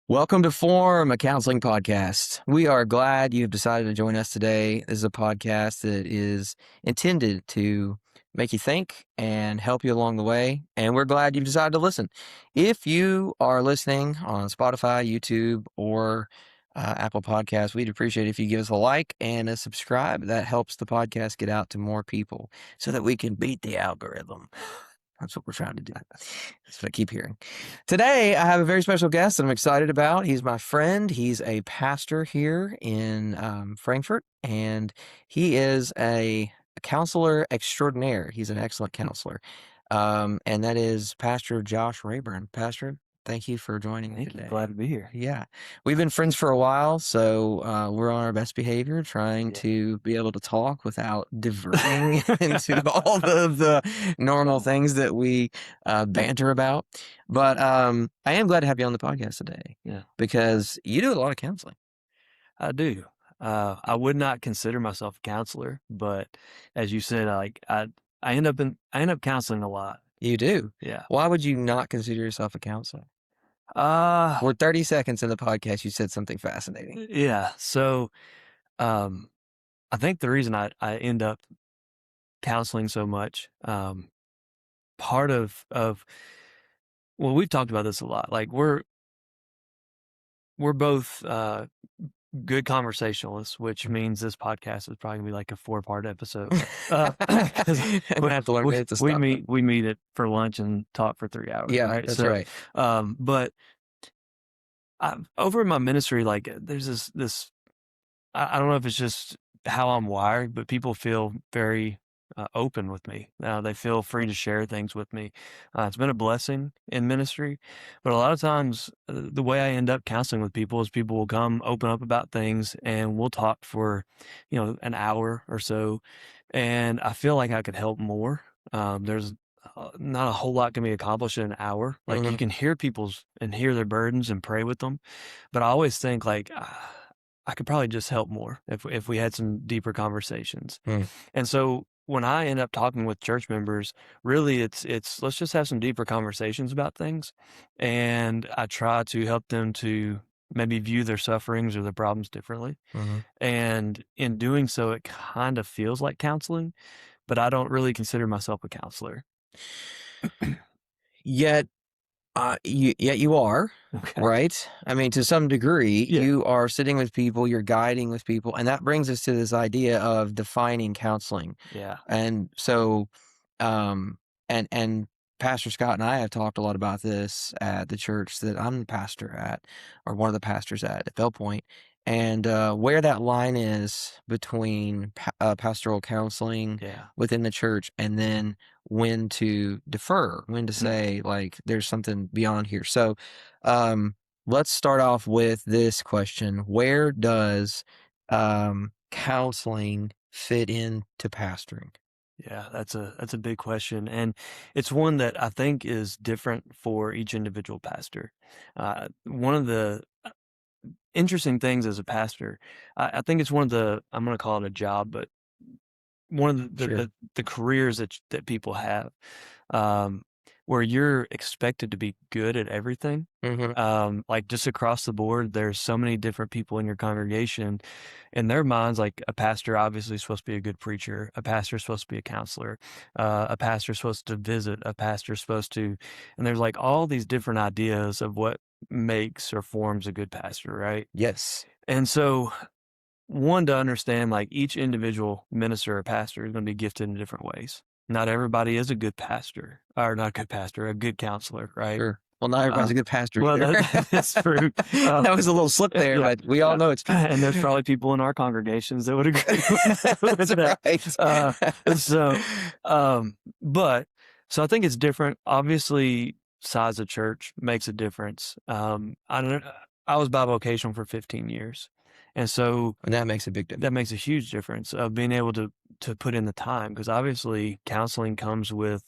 Welcome to Form, a counseling podcast. We are glad you've decided to join us today. This is a podcast that is intended to make you think and help you along the way, and we're glad you've decided to listen. If you are listening on Spotify, YouTube, or Apple Podcasts, we'd appreciate it if you give us a like and a subscribe. That helps the podcast get out to more people so that we can beat the algorithm. That's what we're trying to do. That's what I keep hearing. Today, I have a very special guest that I'm excited about. He's my friend. He's a pastor here in Frankfurt, and he is a counselor extraordinaire. He's an excellent counselor. And that is Pastor Josh Rayborn. Pastor, thank you for joining me Thank today. you. Glad to be here. Yeah. We've been friends for a while, so we're on our best behavior, trying to be able to talk without diverting into all the normal things that we banter about. But I am glad to have you on the podcast today Yeah, because you do a lot of counseling. I do. I would not consider myself a counselor, but as you said, I end up counseling a lot. You do. Yeah. Why would you not consider yourself a counselor? Uh, We're 30 seconds in the podcast. You said something fascinating. yeah. So, um, I think the reason I end up counseling so much, part of well, we've talked about this a lot. Like we're both good conversationalists, which means this podcast is probably gonna be like a 4-part episode. 'Cause I have to learn to we stop. meet it for lunch and talk for 3 hours, Yeah, right? that's So, right. but over in my ministry, like there's this I don't know if it's just how I'm wired, but people feel very open with me. They feel free to share things with me. It's been a blessing in ministry, but a lot of times the way I end up counseling with people is people will come open up about things and we'll talk for, an hour or so. And I feel like I could help more. There's not a whole lot can be accomplished in an hour. Like you can hear hear their burdens and pray with them. But I always think like, I could probably just help more if we had some deeper conversations. Mm. And so when I end up talking with church members, really it's let's just have some deeper conversations about things. And I try to help them to maybe view their sufferings or their problems differently. Mm-hmm. And in doing so, it kind of feels like counseling, but I don't really consider myself a counselor. Yet, yet you are, Okay. right? I mean, to some degree, Yeah. you are sitting with people, you're guiding with people, and that brings us to this idea of defining counseling. Yeah. And so, um, and Pastor Scott and I have talked a lot about this at the church that I'm the pastor at, or one of the pastors at Bell Point, and where that line is between pastoral counseling Yeah. within the church, and then when to defer, when to say like there's something beyond here. So, let's start off with this question: where does counseling fit into pastoring? Yeah, that's a big question, and it's one that I think is different for each individual pastor. One of the interesting things as a pastor, I think it's one of the I'm going to call it a job, but one of Sure. the careers that people have, um, where you're expected to be good at everything. Mm-hmm. Like just across the board, there's so many different people in your congregation. In their minds, like a pastor obviously is supposed to be a good preacher. A pastor is supposed to be a counselor. A pastor is supposed to visit. A pastor is supposed to, and there's like all these different ideas of what makes or forms a good pastor, right? Yes. And so one to understand like each individual minister or pastor is going to be gifted in different ways. Not everybody is a good pastor or not a good pastor, a good counselor, right? Sure. Well, not everybody's a good pastor Well, either. that's true. That was a little slip there, Yeah, but we all know it's true. and there's probably people in our congregations that would agree with that. Right. So, but so I think it's different. Obviously, size of church makes a difference. I don't. I was bivocational for 15 years, and so And that makes a big difference. that makes a huge difference of being able to put in the time because obviously counseling comes with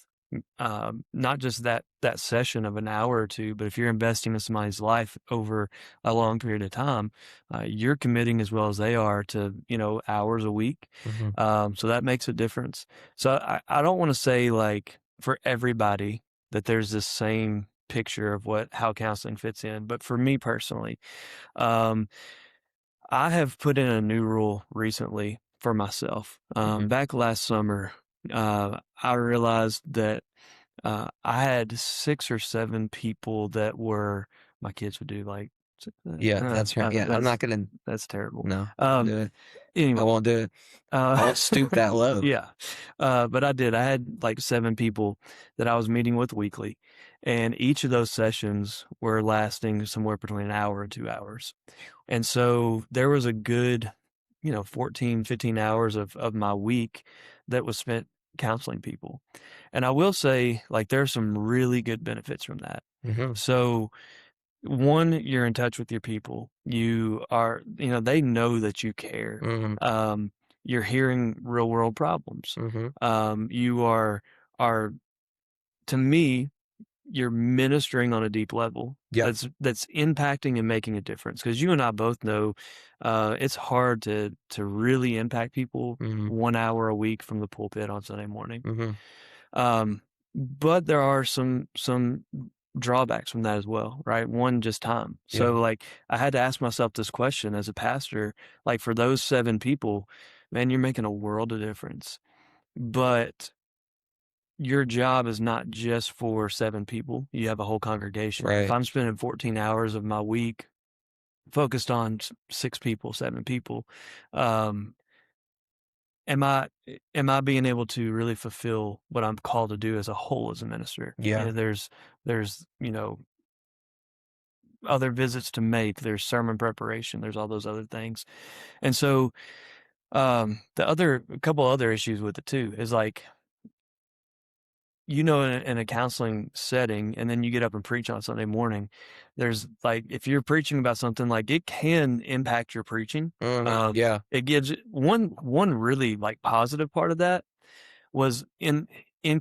not just that session of an hour or two, but if you're investing in somebody's life over a long period of time, you're committing as well as they are to hours a week. Mm-hmm. So that makes a difference. So I don't want to say like for everybody that there's this same picture of how counseling fits in. But for me personally, um, I have put in a new rule recently for myself. Mhm. Back last summer, I realized that I had 6 or 7 people that were my kids would do, like, Yeah, that's right. Yeah, I'm not gonna. that's terrible. No, Um, do it. I anyway, won't do it. I uh, won't stoop that low. yeah, but I did. I had, like, 7 people that I was meeting with weekly, and each of those sessions were lasting somewhere between an hour and 2 hours. And so there was a good, 14, 15 hours of my week that was spent counseling people. And I will say, like, there's some really good benefits from that. Mhm, So, one, you're in touch with your people. They know that you care. mhm, Um, you're hearing real world problems. mhm. You are, to me, you're ministering on a deep level Yeah. that's impacting and making a difference. Because you and I both know, it's hard to really impact people Mhm, 1 hour a week from the pulpit on Sunday morning. mhm. Um, but there are some drawbacks from that as well, right? One, just time. Yeah, So, like, I had to ask myself this question as a pastor, like, for those 7 people, man, you're making a world of difference. But your job is not just for 7 people. You have a whole congregation. If right. I'm spending 14 hours of my week focused on 6 people, 7 people, um, am I being able to really fulfill what I'm called to do as a whole as a minister? Yeah, There's, other visits to make, there's sermon preparation, there's all those other things. And so, a couple other issues with it too is, like, in a counseling setting, and then you get up and preach on Sunday morning, there's, like, if you're preaching about something, like, it can impact your preaching. mhm, yeah, It gives one really, like, positive part of that was in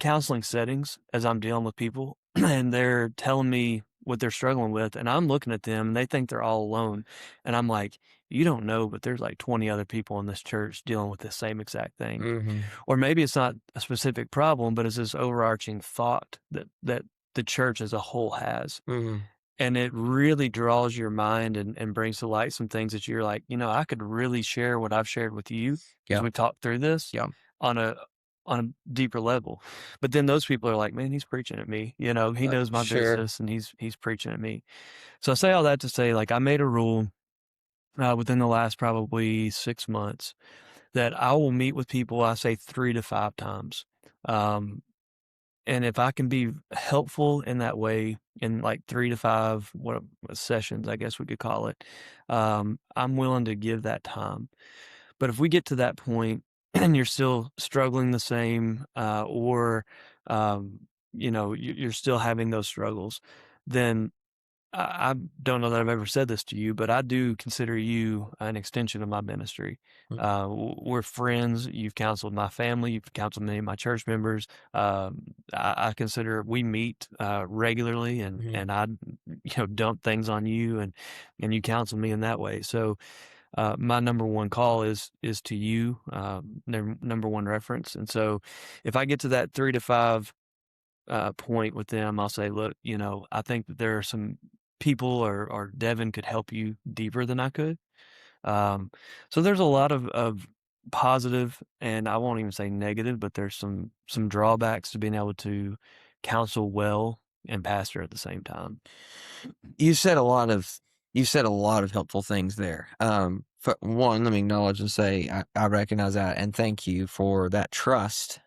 counseling settings as I'm dealing with people and they're telling me what they're struggling with, and I'm looking at them and they think they're all alone. And I'm like, you don't know, but there's like 20 other people in this church dealing with the same exact thing. mhm, Or maybe it's not a specific problem, but it's this overarching thought that the church as a whole has. mhm. And it really draws your mind and brings to light some things that you're like, I could really share what I've shared with you as Yeah, we talk through this yeah, on a deeper level. But then those people are like, man, he's preaching at me. He knows my sure. business and he's preaching at me. So I say all that to say, like, I made a rule within the last probably 6 months that I will meet with people, I say 3 to 5 times. Um, and if I can be helpful in that way, in like 3 to 5 sessions, I guess we could call it, I'm willing to give that time. But if we get to that point and you're still struggling the same, or um, you're still having those struggles, then I don't know that I've ever said this to you, but I do consider you an extension of my ministry. Mm, We're friends. You've counseled my family. You've counseled many of my church members. I consider we meet regularly, and mhm. and I, dump things on you, and you counsel me in that way. So my number one call is to you, number one reference. And so, if I get to that 3 to 5 point with them, I'll say, look, I think that there are some people, or Devin could help you deeper than I could. Um, so there's a lot of positive, and I won't even say negative, but there's some drawbacks to being able to counsel well and pastor at the same time. You said a lot of helpful things there. For one, let me acknowledge and say I recognize that and thank you for that trust.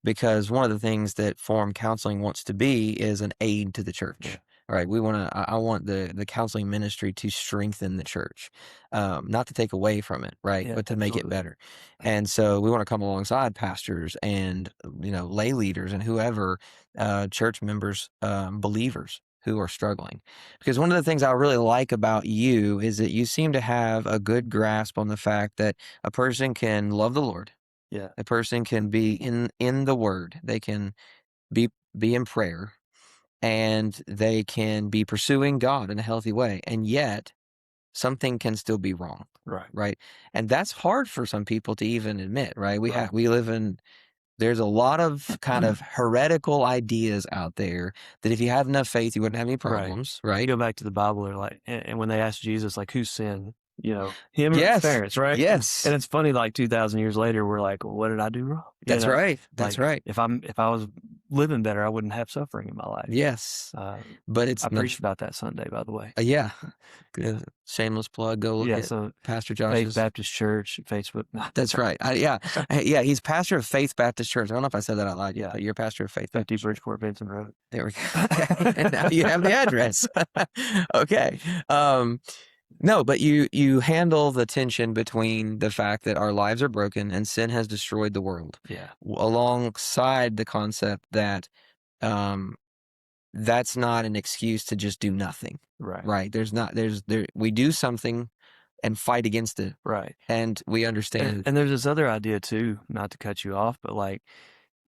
Because one of the things that Forum Counseling wants to be is an aid to the Yeah, church. Right? I want the counseling ministry to strengthen the church, not to take away from it, right? yeah, But to make it absolutely. better. And so we want to come alongside pastors and lay leaders and whoever, church members, believers who are struggling. Because one of the things I really like about you is that you seem to have a good grasp on the fact that a person can love the Lord, Yeah, a person can be in the Word, they can be in prayer, and they can be pursuing God in a healthy way, and yet something can still be wrong, right, right? And that's hard for some people to even admit, right? right. We live in there's a lot of kind of heretical ideas out there that if you had enough faith, you wouldn't have any problems, You right? go back to the Bible, they're like, and when they asked Jesus, like, who sinned? Him or his Yes. parents, right? Yes. And it's funny, like 2,000 years later, we're like, well, what did I do wrong? That's right. That's Like right. if I was living better, I wouldn't have suffering in my life. Yes. Uh, But it's I not, preached about that Sunday, by the way. yeah. Yeah. Shameless plug. Go look Yeah. at So Pastor Faith Josh's. Baptist Church, Facebook. That's right. Yeah. Yeah. He's pastor of Faith Baptist Church. I don't know if I said that out loud yet, Yeah. but you're pastor of Faith 50 Baptist Church. Bridgeport Benson Road. There we go. Okay. And now you have the address. Okay. No, but you handle the tension between the fact that our lives are broken and sin has destroyed the world, Yeah. alongside the concept that um, that's not an excuse to just do nothing. Right. Right? We do something and fight against it, Right. and we understand. And there's this other idea too, not to cut you off, but like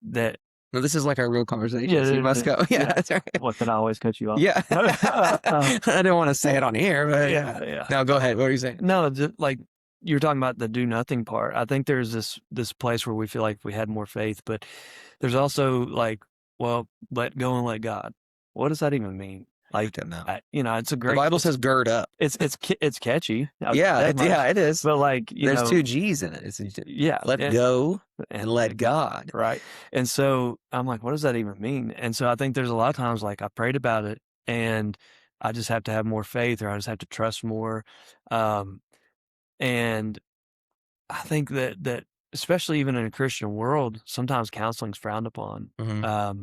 that. No, this is like our real conversation. Yeah. So you must go. Yeah, that's right. What, did I always cut you off? Yeah. I didn't want to say it on here, but Yeah. No, go ahead. What were you saying? No, like you're talking about the do nothing part. I think there's this place where we feel like we had more faith, but there's also like, well, let go and let God. What does that even mean? I Like, don't know. it's a great. The Bible says gird up. It's catchy. Yeah, it is. But like, there's two G's in it. It's let go and let God. Right. And so I'm like, what does that even mean? And so I think there's a lot of times like I prayed about it and I just have to have more faith, or I just have to trust more. And I think that especially even in a Christian world, sometimes counseling's frowned upon. Mm-hmm.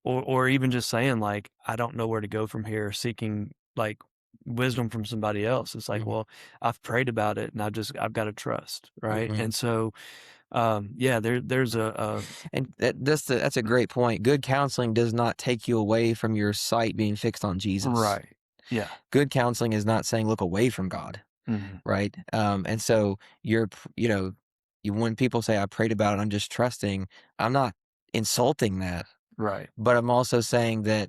Or even just saying like, I don't know where to go from here, seeking like wisdom from somebody else. It's like, Mm-hmm. well, I've prayed about it and I've got to trust. Right. Mm-hmm. And so, there's and that's a great point. Good counseling does not take you away from your sight being fixed on Jesus. right. Yeah. Good counseling is not saying look away from God. Mm-hmm. Right. And so when people say I prayed about it, I'm just trusting, I'm not insulting that. Right. But I'm also saying that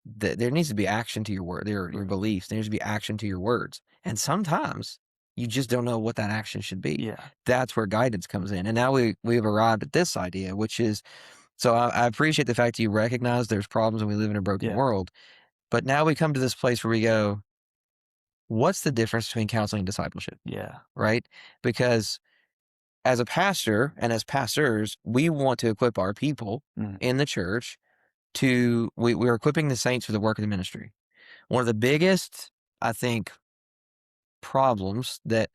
there needs to be action to your word, your beliefs. There needs to be action to your words. And sometimes you just don't know what that action should be. Yeah. That's where guidance comes in. And now we've arrived at this idea, which is, so I appreciate the fact that you recognize there's problems and we live in a broken world. But now we come to this place where we go, what's the difference between counseling and discipleship? Yeah. Right? Because as a pastor and as pastors, we want to equip our people in the church we're equipping the saints for the work of the ministry. One of the biggest, I think, problems that,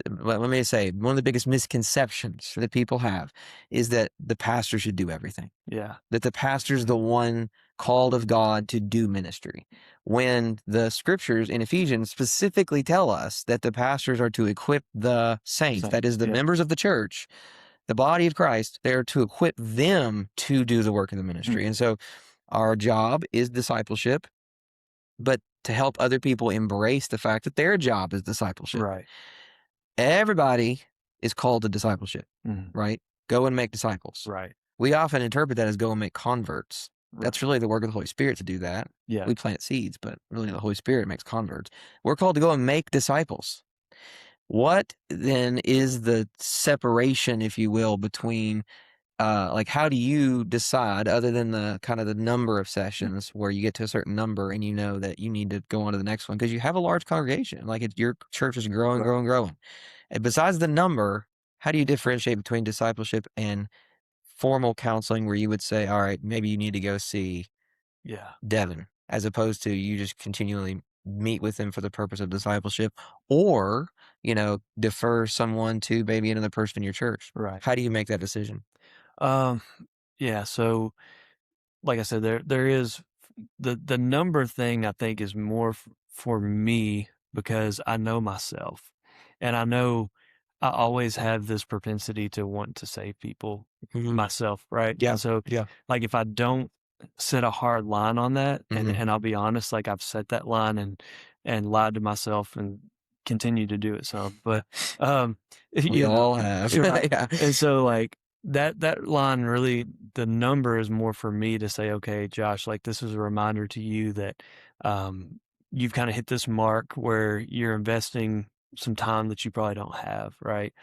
let me say, one of the biggest misconceptions that people have is that the pastor should do everything. Yeah. That the pastor's the one called of God to do ministry. When the scriptures in Ephesians specifically tell us that the pastors are to equip the saints, that is the members of the church, the body of Christ, they're to equip them to do the work of the ministry. And so our job is discipleship, but to help other people embrace the fact that their job is discipleship. Right. Everybody is called to discipleship, right? Go and make disciples. Right. We often interpret that as go and make converts. That's really the work of the Holy Spirit to do that. Yeah. We plant seeds, but really the Holy Spirit makes converts. We're called to go and make disciples. What then is the separation, if you will, between like how do you decide, other than the kind of the number of sessions where you get to a certain number and you know that you need to go on to the next one because you have a large congregation, like your church is growing, growing. And besides the number, how do you differentiate between discipleship and formal counseling where you would say, all right, maybe you need to go see Devin, as opposed to you just continually meet with them for the purpose of discipleship, or, defer someone to maybe another person in your church. Right. How do you make that decision? Yeah. So, like I said, there is the number thing. I think is more for me because I know myself, and I know I always have this propensity to want to save people myself, right? Yeah. And so, like if I don't set a hard line on that, and I'll be honest, like I've set that line and lied to myself and continue to do it some, but we all have, right? Yeah. And so like that line really, the number is more for me to say, okay, Josh, like this is a reminder to you that you've kind of hit this mark where you're investing some time that you probably don't have, right?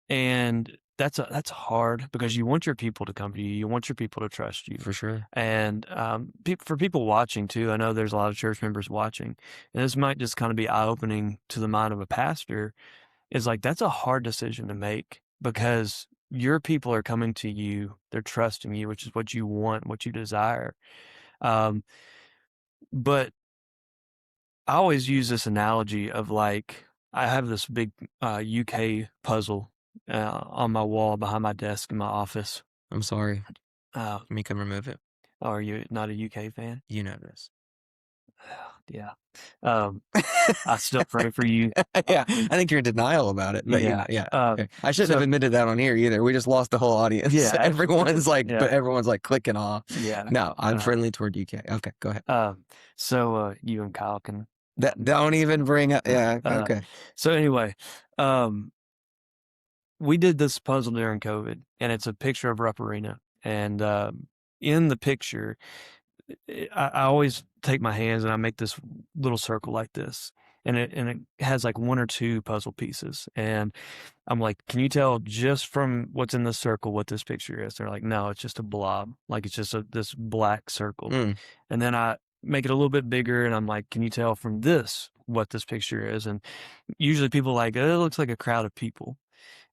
And that's hard because you want your people to come to you. You want your people to trust you. For sure. And for people watching too, I know there's a lot of church members watching, and this might just kind of be eye opening to the mind of a pastor. Is like that's a hard decision to make because your people are coming to you, they're trusting you, which is what you want, what you desire. Um, but I always use this analogy of like I have this big UK puzzle on my wall behind my desk in my office. I'm sorry. Uh, Let me come remove it. are you not a UK fan? You know this. Yeah. Um, I still pray for you. Yeah, I think you're in denial about it, but Yeah. yeah. Okay. I shouldn't have So admitted that on here either. We just lost the whole audience. yeah, Everyone's like, yeah, but everyone's like clicking off. yeah. No, I'm friendly toward UK. Okay, go ahead. So you and Kyle can. That don't even bring up. Yeah. Uh, Okay. so anyway, um, we did this puzzle during COVID, and it's a picture of Rupp Arena. And in the picture, I always take my hands and I make this little circle like this, and it has like one or two puzzle pieces. And I'm like, can you tell just from what's in the circle what this picture is? They're like, no, it's just a blob, like it's just this black circle. Mm. And then I make it a little bit bigger, and I'm like, can you tell from this what this picture is? And usually people are like, oh, it looks like a crowd of people.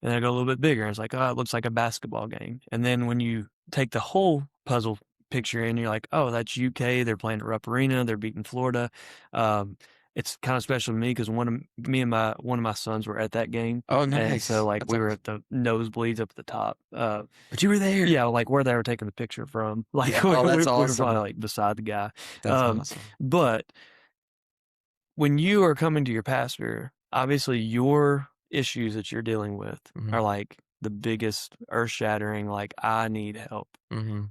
And then I go a little bit bigger, and it's like, oh, it looks like a basketball game. And then when you take the whole puzzle picture in, you're like, oh, that's UK. They're playing at Rupp Arena. They're beating Florida. It's kind of special to me because one of my sons were at that game. Oh, And so nice. like That's we were awesome. at the nosebleeds up at the top. But you were there. Yeah, like where they were taking the picture from. Like Yeah. Oh, that's we were awesome. probably like beside the guy. That's awesome. But when you are coming to your pastor, obviously your issues that you're dealing with Mm-hmm. are like the biggest earth shattering, like I need help. Mm-hmm.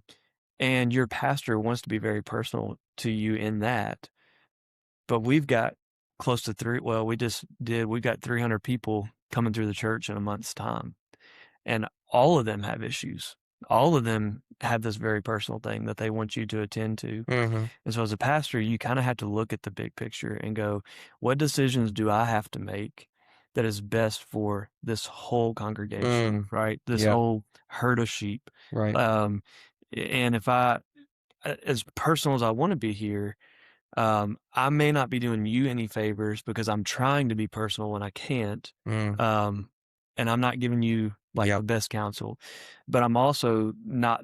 And your pastor wants to be very personal to you in that. But we've got close to we've got 300 people coming through the church in a month's time. And all of them have issues. All of them have this very personal thing that they want you to attend to. Mm-hmm. And so as a pastor, you kind of have to look at the big picture and go, what decisions do I have to make that is best for this whole congregation, right? This Yeah. whole herd of sheep. Right. And if as personal as I want to be here, I may not be doing you any favors because I'm trying to be personal when I can't. Mm. And I'm not giving you like Yep. the best counsel, but I'm also not,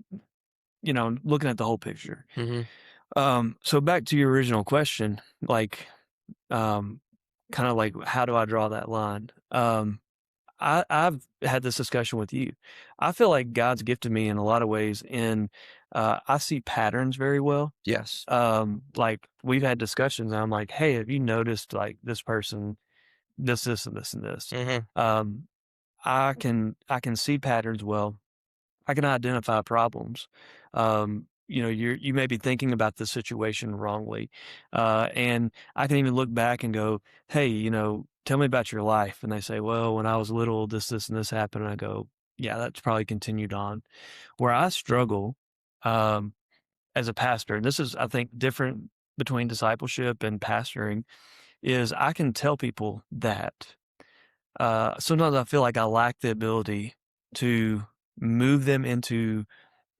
looking at the whole picture. Mm-hmm. So back to your original question, like, kind of like, how do I draw that line? I've had this discussion with you. I feel like God's gifted me in a lot of ways I see patterns very well. Yes. Like we've had discussions and I'm like, hey, have you noticed like this person, this, and this, and this? Mm-hmm. I can see patterns well. I can identify problems. You may be thinking about the situation wrongly. And I can even look back and go, hey, tell me about your life. And they say, well, when I was little, this, and this happened. And I go, yeah, that's probably continued on. Where I struggle as a pastor, and this is, I think, different between discipleship and pastoring, is I can tell people that sometimes I feel like I lack the ability to move them into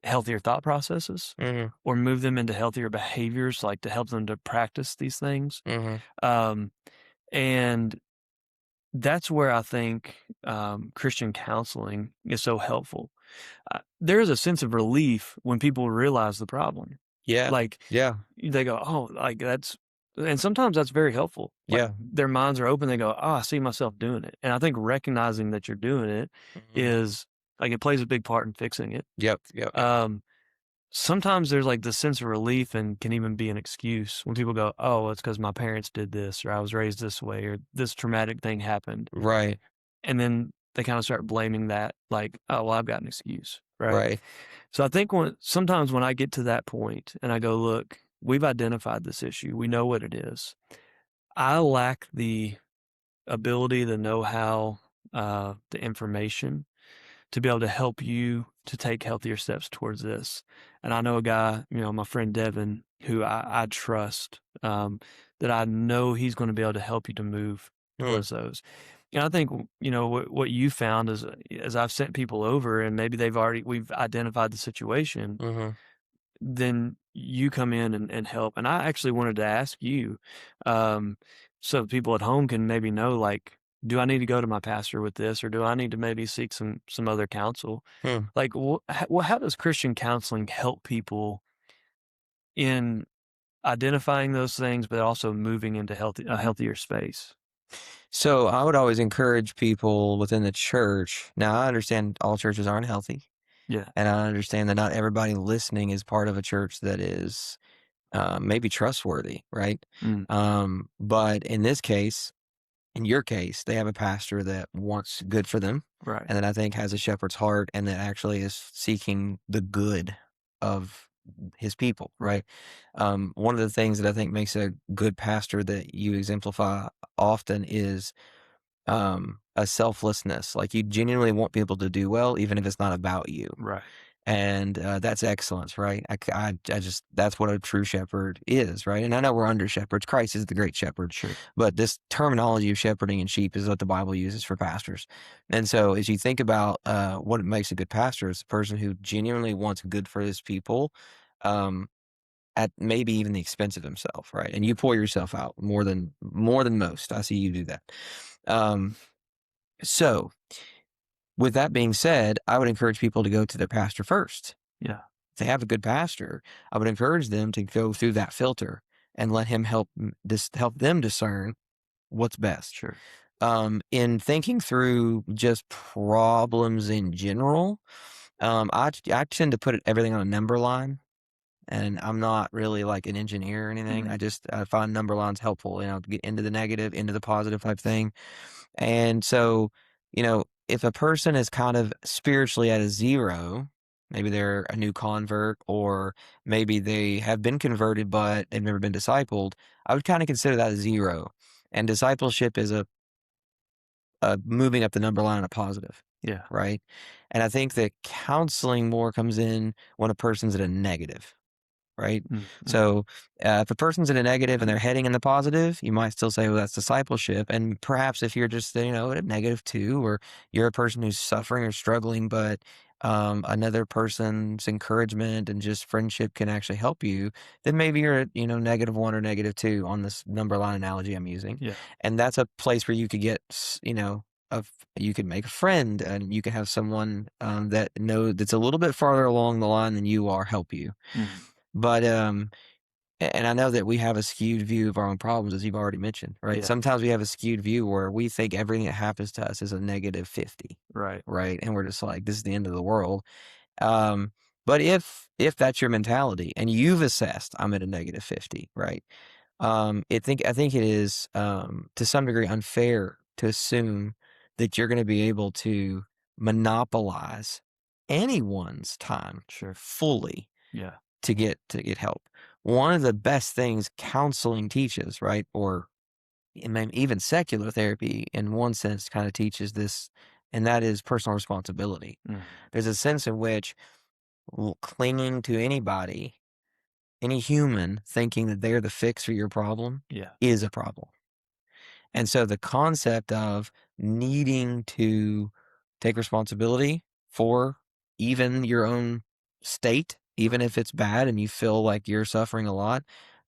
healthier thought processes Mm-hmm. or move them into healthier behaviors, like to help them to practice these things. Mm-hmm. Um, and that's where I think Christian counseling is so helpful. There is a sense of relief when people realize the problem. Yeah. Like Yeah. they go, oh, like and sometimes that's very helpful. Like Yeah. their minds are open. They go, oh, I see myself doing it. And I think recognizing that you're doing it Mm-hmm. is like, it plays a big part in fixing it. Yep. Yep. Sometimes there's like this sense of relief and can even be an excuse when people go, oh, it's because my parents did this, or I was raised this way, or this traumatic thing happened. Right. And then they kind of start blaming that, like, oh, well, I've got an excuse. Right. Right. So I think sometimes when I get to that point and I go, look, we've identified this issue. We know what it is. I lack the ability, the know-how, the information to be able to help you to take healthier steps towards this. And I know a guy, my friend Devin, who I trust, that I know he's going to be able to help you to move Mm. towards those. And I think, what you found is, as I've sent people over and maybe we've identified the situation, Hmm. then you come in and help. And I actually wanted to ask you, um, so people at home can maybe know, like, do I need to go to my pastor with this, or do I need to maybe seek some other counsel? Hmm. Like, how does Christian counseling help people in identifying those things, but also moving into a healthier space? So I would always encourage people within the church. Now, I understand all churches aren't healthy, Yeah. and I understand that not everybody listening is part of a church that is maybe trustworthy, right? Mm, But in this case, in your case, they have a pastor that wants good for them, right. and that I think has a shepherd's heart, and that actually is seeking the good of his people, Right. right? One of the things that I think makes a good pastor that you exemplify often is a selflessness. Like you genuinely want people to do well, even if it's not about you. Right. And that's excellence, right? I just, that's what a true shepherd is, right? And I know we're under shepherds. Christ is the great shepherd, Sure. but this terminology of shepherding and sheep is what the Bible uses for pastors. And so as you think about what makes a good pastor, it's a person who genuinely wants good for his people, um, at maybe even the expense of himself, right? And you pour yourself out more than most. I see you do that. Um, so, with that being said, I would encourage people to go to their pastor first. Yeah. If they have a good pastor, I would encourage them to go through that filter and let him help them discern what's best. Sure. In thinking through just problems in general, I tend to put everything on a number line. And I'm not really like an engineer or anything. Mm, I find number lines helpful, get into the negative, into the positive type thing. And so, if a person is kind of spiritually at a zero, maybe they're a new convert, or maybe they have been converted, but they've never been discipled, I would kind of consider that a zero. And discipleship is a moving up the number line on a positive, yeah. right? And I think that counseling more comes in when a person's at a negative, right? Mm, mm, So if a person's in a negative and they're heading in the positive, you might still say, well, that's discipleship. And perhaps if you're just, at a negative two, or you're a person who's suffering or struggling, but another person's encouragement and just friendship can actually help you, then maybe you're at, negative one or negative two on this number line analogy I'm using. yeah. And that's a place where you could get, you could make a friend, and you can have someone that's a little bit farther along the line than you are help you. Mm, But, and I know that we have a skewed view of our own problems, as you've already mentioned, right? yeah. Sometimes we have a skewed view where we think everything that happens to us is a negative 50, Right. right? And we're just like, this is the end of the world. Um, but if that's your mentality and you've assessed I'm at a negative 50, right? I think it is to some degree unfair to assume that you're going to be able to monopolize anyone's time Sure. fully Yeah. to get help. One of the best things counseling teaches, right, or even secular therapy in one sense kind of teaches this, and that is personal responsibility. Mm, There's a sense in which clinging to anybody, any human, thinking that they're the fix for your problem yeah. is a problem. And so the concept of needing to take responsibility for even your own state, even if it's bad and you feel like you're suffering a lot,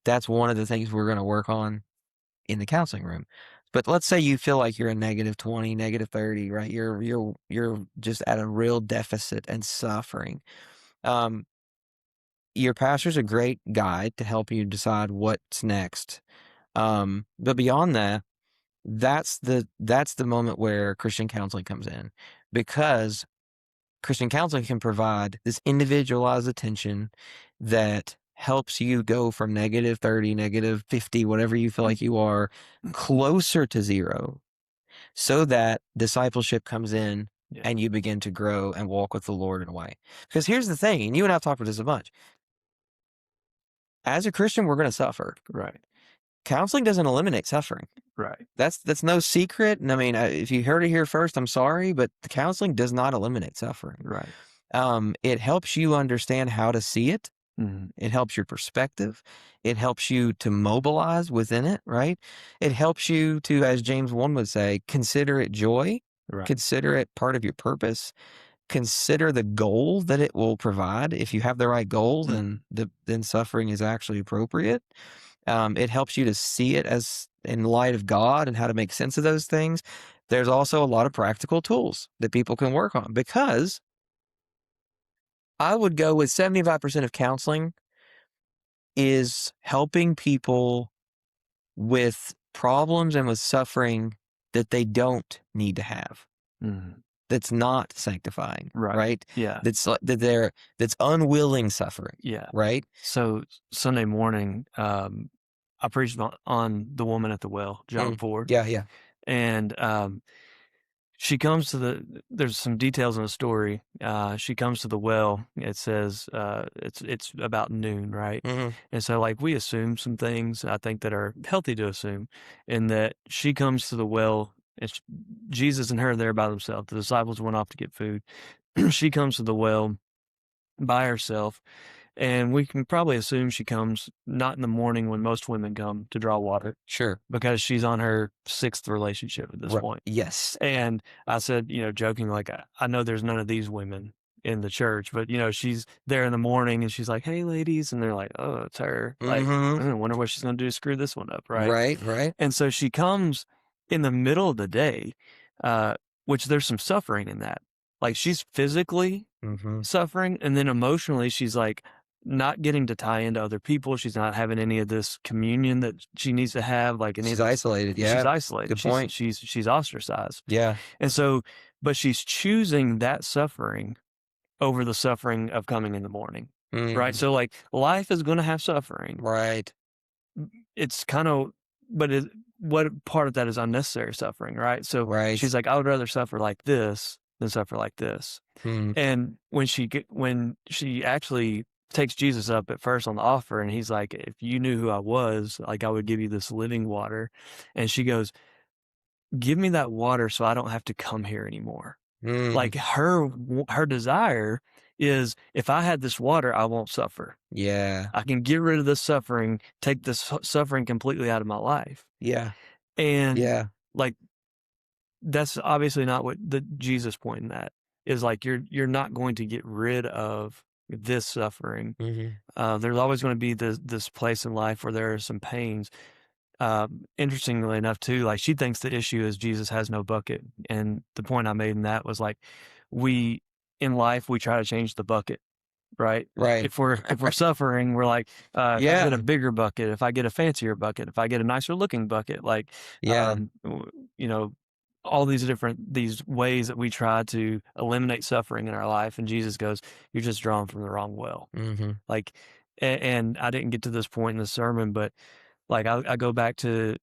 that's one of the things we're going to work on in the counseling room. But let's say you feel like you're a negative 20, negative 30, right? You're just at a real deficit and suffering. Um, your pastor's a great guide to help you decide what's next. But beyond that, that's the moment where Christian counseling comes in, because Christian counseling can provide this individualized attention that helps you go from negative 30, negative 50, whatever you feel Mm, like you are, closer to zero, so that discipleship comes in yeah. and you begin to grow and walk with the Lord in a way. Because here's the thing, and you and I have talked about this a bunch. As a Christian, we're going to suffer. Right. Counseling doesn't eliminate suffering. Right. That's no secret. And I mean, if you heard it here first, I'm sorry, but the counseling does not eliminate suffering. Right. It helps you understand how to see it, Mhm. It helps your perspective. It helps you to mobilize within it, right? It helps you to, as James 1 would say, consider it joy, Right. consider it part of your purpose, consider the goal that it will provide. If you have the right goal, then then suffering is actually appropriate. It helps you to see it as in light of God and how to make sense of those things. There's also a lot of practical tools that people can work on because I would go with 75% of counseling is helping people with problems and with suffering that they don't need to have. Mhm. That's not sanctifying, Right. right? Yeah. That's unwilling suffering, Yeah. right? So Sunday morning, I preached on the woman at the well, John Mm, 4, yeah, yeah, and she comes to there's some details in the story. She comes to the well. It says it's about noon, right? mhm, And so like we assume some things I think that are healthy to assume, in that she comes to the well. And Jesus and her are there by themselves. The disciples went off to get food. She comes to the well by herself, and we can probably assume she comes not in the morning when most women come to draw water, sure, because she's on her sixth relationship at this point. yes, And I said, joking, like, I know there's none of these women in the church, but, she's there in the morning and she's like, "Hey, ladies." And they're like, "Oh, it's her." Like, mhm, I wonder what she's going to do to screw this one up. Right. right, right, And so she comes in the middle of the day, uh, which there's some suffering in that. Like, she's physically mhm. suffering, and then emotionally, she's like not getting to tie into other people. She's not having any of this communion that she needs to have, like any She's of this. isolated, She's yeah, isolated. good She's point, she's she's ostracized. yeah, And so, but she's choosing that suffering over the suffering of coming in the morning, right? mhm, So, like, life is going to have suffering. right, It's kind of, but what part of that is unnecessary suffering, right? So right, she's like, I would rather suffer like this than suffer like this. mhm, And when she actually takes Jesus up at first on the offer, and he's like, "If you knew who I was, like, I would give you this living water." And she goes, "Give me that water so I don't have to come here anymore." mm, Like, her desire is, if I had this water, I won't suffer. yeah, I can get rid of this suffering, take this suffering completely out of my life. yeah, And yeah, like, that's obviously not what the Jesus point in that is. Like, you're not going to get rid of this suffering. mhm, There's always going to be this place in life where there are some pains. Interestingly enough, too, like, she thinks the issue is Jesus has no bucket, and the point I made in that was like, we in life we try to change the bucket. Right? right, If we're suffering, we're like, if I get a yeah, bigger bucket, if I get a fancier bucket, if I get a nicer looking bucket, like, yeah, um, you know, all these ways that we try to eliminate suffering in our life, and Jesus goes, "You're just drawing from the wrong well." mhm, Like, and I didn't get to this point in the sermon, but like, I go back to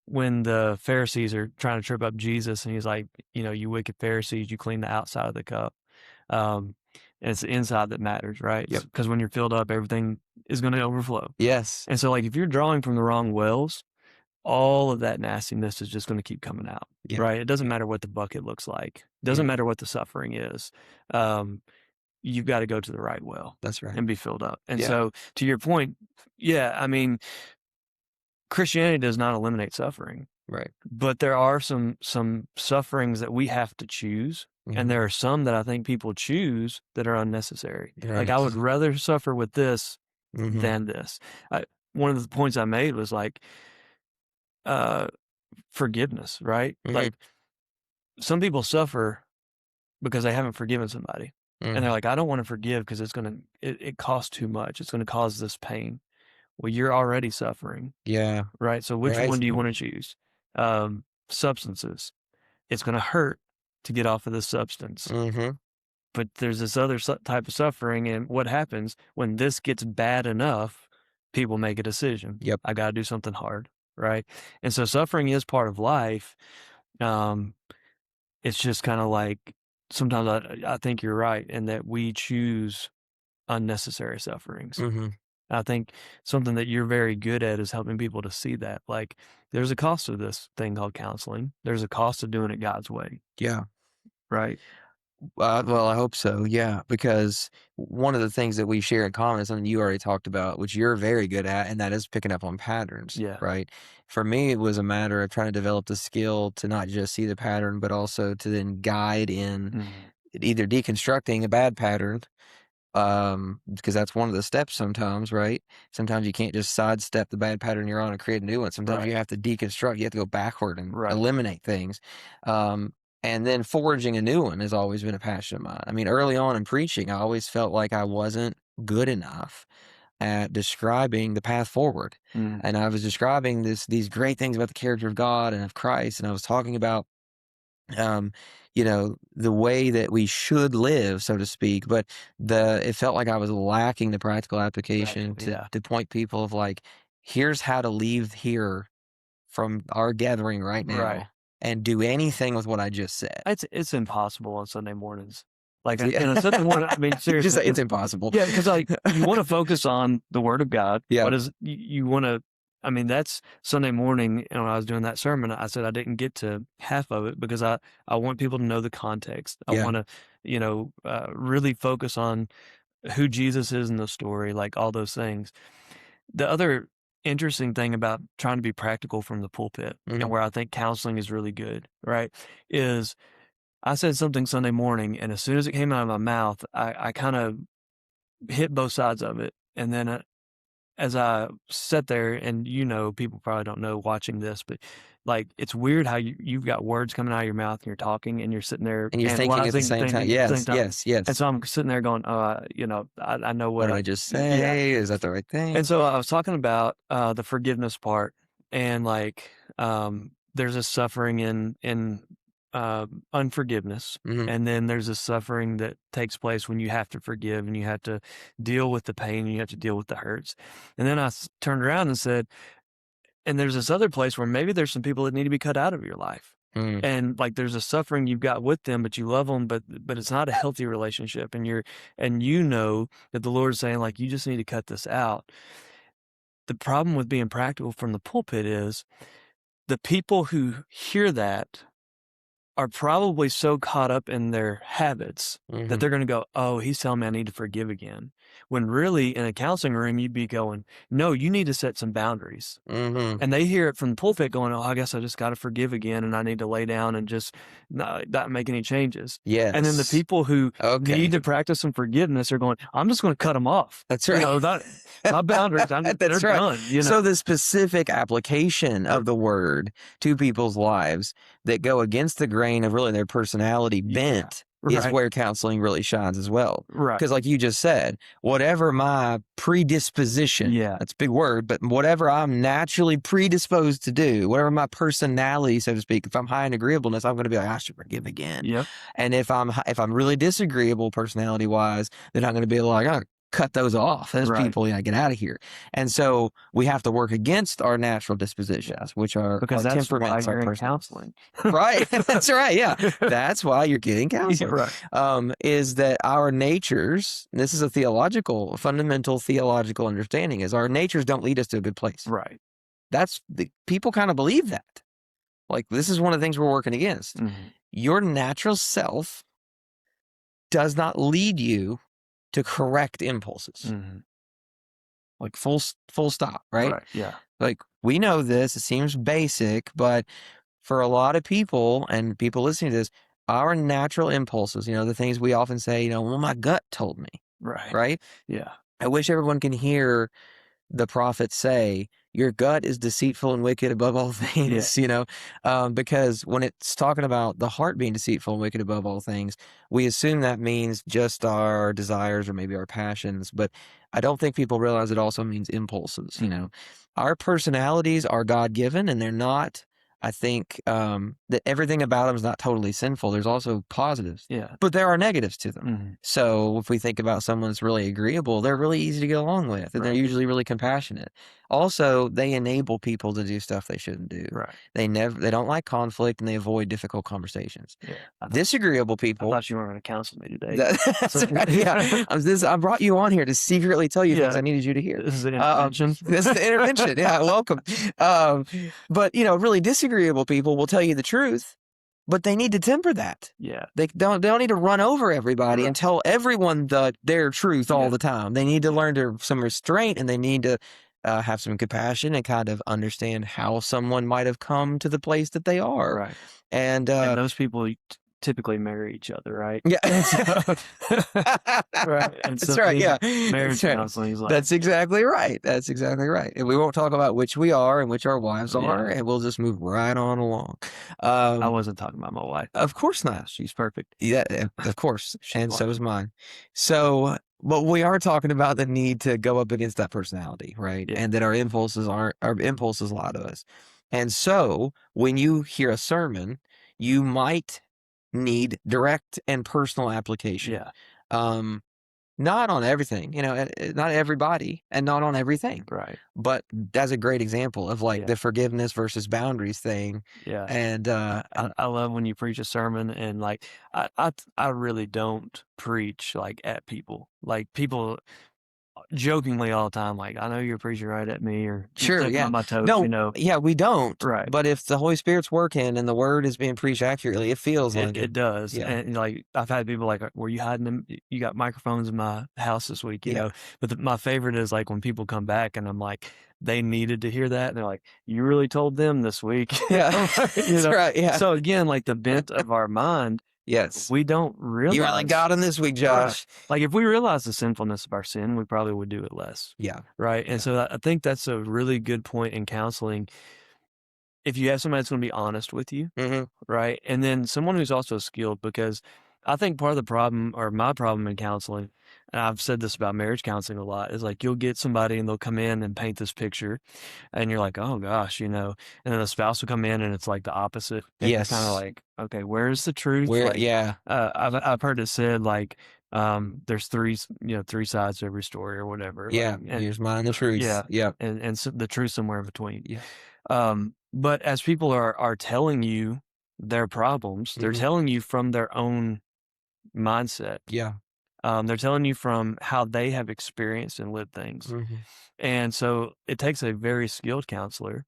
when the Pharisees are trying to trip up Jesus, and he's like, "You wicked Pharisees, you clean the outside of the cup." Um, and it's the inside that matters, right? yep, Because when you're filled up, everything is going to overflow. yes, And so, like, if you're drawing from the wrong wells, all of that nastiness is just going to keep coming out, yeah, right? It doesn't yeah, matter what the bucket looks like. It yeah, doesn't matter what the suffering is. Um, you've got to go to the right well that's right, and be filled up. And yeah, so, to your point, yeah, I mean, Christianity does not eliminate suffering, right, but there are some sufferings that we have to choose, and mhm, there are some that I think people choose that are unnecessary. they're Like, I would unnecessary, rather suffer with this mhm, than this. One of the points I made was like, uh, forgiveness, right? mhm, Like, some people suffer because they haven't forgiven somebody, and they're mhm, like, "I don't want to forgive because it costs too much. It's gonna cause this pain." Well, you're already suffering, yeah, right? So which right, one do you want to choose? Substances. It's going to hurt to get off of this substance. mhm, But there's this other type of suffering. And what happens when this gets bad enough? People make a decision. yep, I got to do something hard. Right. And so suffering is part of life. Um, it's just kind of like, sometimes I think you're right in that we choose unnecessary sufferings. mhm, I think something that you're very good at is helping people to see that. Like, there's a cost to this thing called counseling. There's a cost to doing it God's way. yeah. Right. Well, I hope so. Yeah, because one of the things that we share in common is something you already talked about, which you're very good at, and that is picking up on patterns, Yeah. right? For me, it was a matter of trying to develop the skill to not just see the pattern, but also to then guide in Mhm. either deconstructing a bad pattern, because that's one of the steps sometimes, right? Sometimes you can't just sidestep the bad pattern you're on and create a new one. Sometimes Right. you have to deconstruct, you have to go backward and Right. eliminate things. Um, and then forging a new one has always been a passion of mine. I mean, early on in preaching, I always felt like I wasn't good enough at describing the path forward. Mhm. And I was describing these great things about the character of God and of Christ, and I was talking about um, the way that we should live, so to speak. But it felt like I was lacking the practical application Exactly, yeah. to point people of like, here's how to leave here from our gathering right Right. now and do anything with what I just said. It's impossible on Sunday mornings. Like, Yeah. in a Sunday morning, I mean, You just seriously, say it's impossible. yeah, because like, you wanna focus on the Word of God. Yeah. What is you wanna I mean, that's Sunday morning, and when I was doing that sermon, I said I didn't get to half of it because I want people to know the context. I Yeah. wanna, really focus on who Jesus is in the story, like, all those things. The other interesting thing about trying to be practical from the pulpit, and Hmm. where I think counseling is really good, right, is I said something Sunday morning, and as soon as it came out of my mouth, I kinda hit both sides of it, and then, as I sat there and, people probably don't know watching this, but, like, it's weird how you've got words coming out of your mouth and you're talking and you're sitting there And you're thinking at the analyzing, same time. thinking at the same Yes. time, Yes. and Yes. so I'm sitting there going, I know What what did I I just yeah. say? Is that the right And thing? so I was talking about, the forgiveness part and, like, there's a suffering in unforgiveness, Hmm. and then there's a suffering that takes place when you have to forgive and you have to deal with the pain and you have to deal with the hurts. And then I turned around and said, and there's this other place where maybe there's some people that need to be cut out of your life. Mm. And like there's a suffering you've got with them, but you love them, but it's not a healthy relationship, and you know that the Lord's saying like you just need to cut this out. The problem with being practical from the pulpit is the people who hear that are probably so caught up in their habits that Hmm. they're gonna go, "Oh, he's telling me I need to forgive again." When really in a counseling room, you'd be going, "No, you need to set some boundaries." Hmm. And they hear it from the pulpit going, "Oh, I guess I just gotta forgive again, and I need to lay down and just not make any changes." And then the Yes. people who need Okay. to practice some forgiveness are going, "I'm just gonna cut them off." That's right. That my boundaries, they're That's right. done. So the specific application R of the word to people's lives that go against the grain of really their personality Yeah. bent is Right. where counseling really shines as well. Right. Because like you just said, whatever my predisposition, Yeah. that's a big word, but whatever I'm naturally predisposed to do, whatever my personality, so to speak, if I'm high in agreeableness, I'm going to be like, I should forgive again. Yep. And if I'm really disagreeable personality wise, then I'm going to be like, oh, cut those off. Those Right. people, get out of here. And so we have to work against our natural Yeah. dispositions, which are Because our that's why temperaments, our you're in personal. counseling. Right. That's right. Yeah. That's why you're getting Yeah, counseling. right. Is that our natures, this is a fundamental theological understanding, is our natures don't lead us to a good place. Right. That's the people kind of believe that. Like, this is one of the things we're working against. Mhm. Your natural self does not lead you to correct impulses. Mhm. Like full stop, right? Right. Yeah. Like, we know this, it seems basic, but for a lot of people and people listening to this, our natural impulses, the things we often say, well, my gut told me, Right. right? Yeah. I wish everyone can hear the prophets say, your gut is deceitful and wicked above all Yeah. things, because when it's talking about the heart being deceitful and wicked above all things, we assume that means just our desires or maybe our passions. But I don't think people realize it also means impulses. Mhm. Our personalities are God given and they're not. I think that everything about them is not totally sinful. There's also positives, Yeah. but there are negatives to them. Mhm. So if we think about someone that's really agreeable, they're really easy to get along with, and they're Right. usually really compassionate. Also, they enable people to do stuff they shouldn't do. Right. They don't like conflict, and they avoid difficult conversations. Yeah. Disagreeable I people. thought you weren't gonna counsel me today. That's So right. Yeah, I brought you on here to secretly tell you things yeah, I needed you to hear. this is an intervention. This is the intervention. Yeah, welcome. But really disagreeable people will tell you the truth, but they need to temper that. Yeah. They don't need to run over everybody Right. and tell everyone their truth all Yeah. the time. They need to learn some restraint, and they need to have some compassion and kind of understand how someone might have come to the place that they are. Right. And And those people typically marry each other, right? yeah, And so right, and that's so right. being Yeah, marriage that's right. counseling is like, That's exactly right. That's exactly right. And we won't talk about which we are and which our wives are, yeah, and we'll just move right on along. I wasn't talking about my wife. Of course not. She's perfect. Yeah, of course, She's and so is watching. mine. So, but we are talking about the need to go up against that personality, right? Yeah, And that our impulses lie to us. And so, when you hear a sermon, you might need direct and personal application. yeah, Um, Not on everything, not everybody, and not on everything. right. But that's a great example of like Yeah, the forgiveness versus boundaries thing. yeah. And I love when you preach a sermon and like I really don't preach like at people. Like people jokingly all the time, like, I know you're preaching right at me or you're sure, stepping yeah. on my toes, No, yeah, we don't. Right. But if the Holy Spirit's working and the word is being preached accurately, it feels It like it. it does, Yeah. and, like, I've had people like, "Were you hiding them? You got microphones in my house this week," Yeah. But my favorite is, like, when people come back and I'm like, "They needed to hear that," and they're like, "You really told them this week." Yeah. I'm like, That's right. Yeah. So, again, like, the bent of our mind, Yes. we don't You really realize. got him this week, Right. Josh. Like, if we realize the sinfulness of our sin, we probably would do it less, Yeah. right? And Yeah. so I think that's a really good point in counseling. If you have somebody that's gonna be honest with you, Hmm. right? And then someone who's also skilled, because I think part of the problem or my problem in counseling, and I've said this about marriage counseling a lot, is like you'll get somebody and they'll come in and paint this picture and you're like, oh gosh, and then the spouse will come in and it's like the opposite. And you're kind of Yes. like, okay, where's the truth? Where? Like, Yeah. I've heard it said like, there's three sides to every story or whatever. Yeah. Like, and Here's mine. The truth. yeah, Yeah. and so the truth somewhere in between. Yeah. But as people are telling you their problems, they're Hmm. telling you from their own mindset. Yeah. They're telling you from how they have experienced and lived things. Hmm. And so it takes a very skilled counselor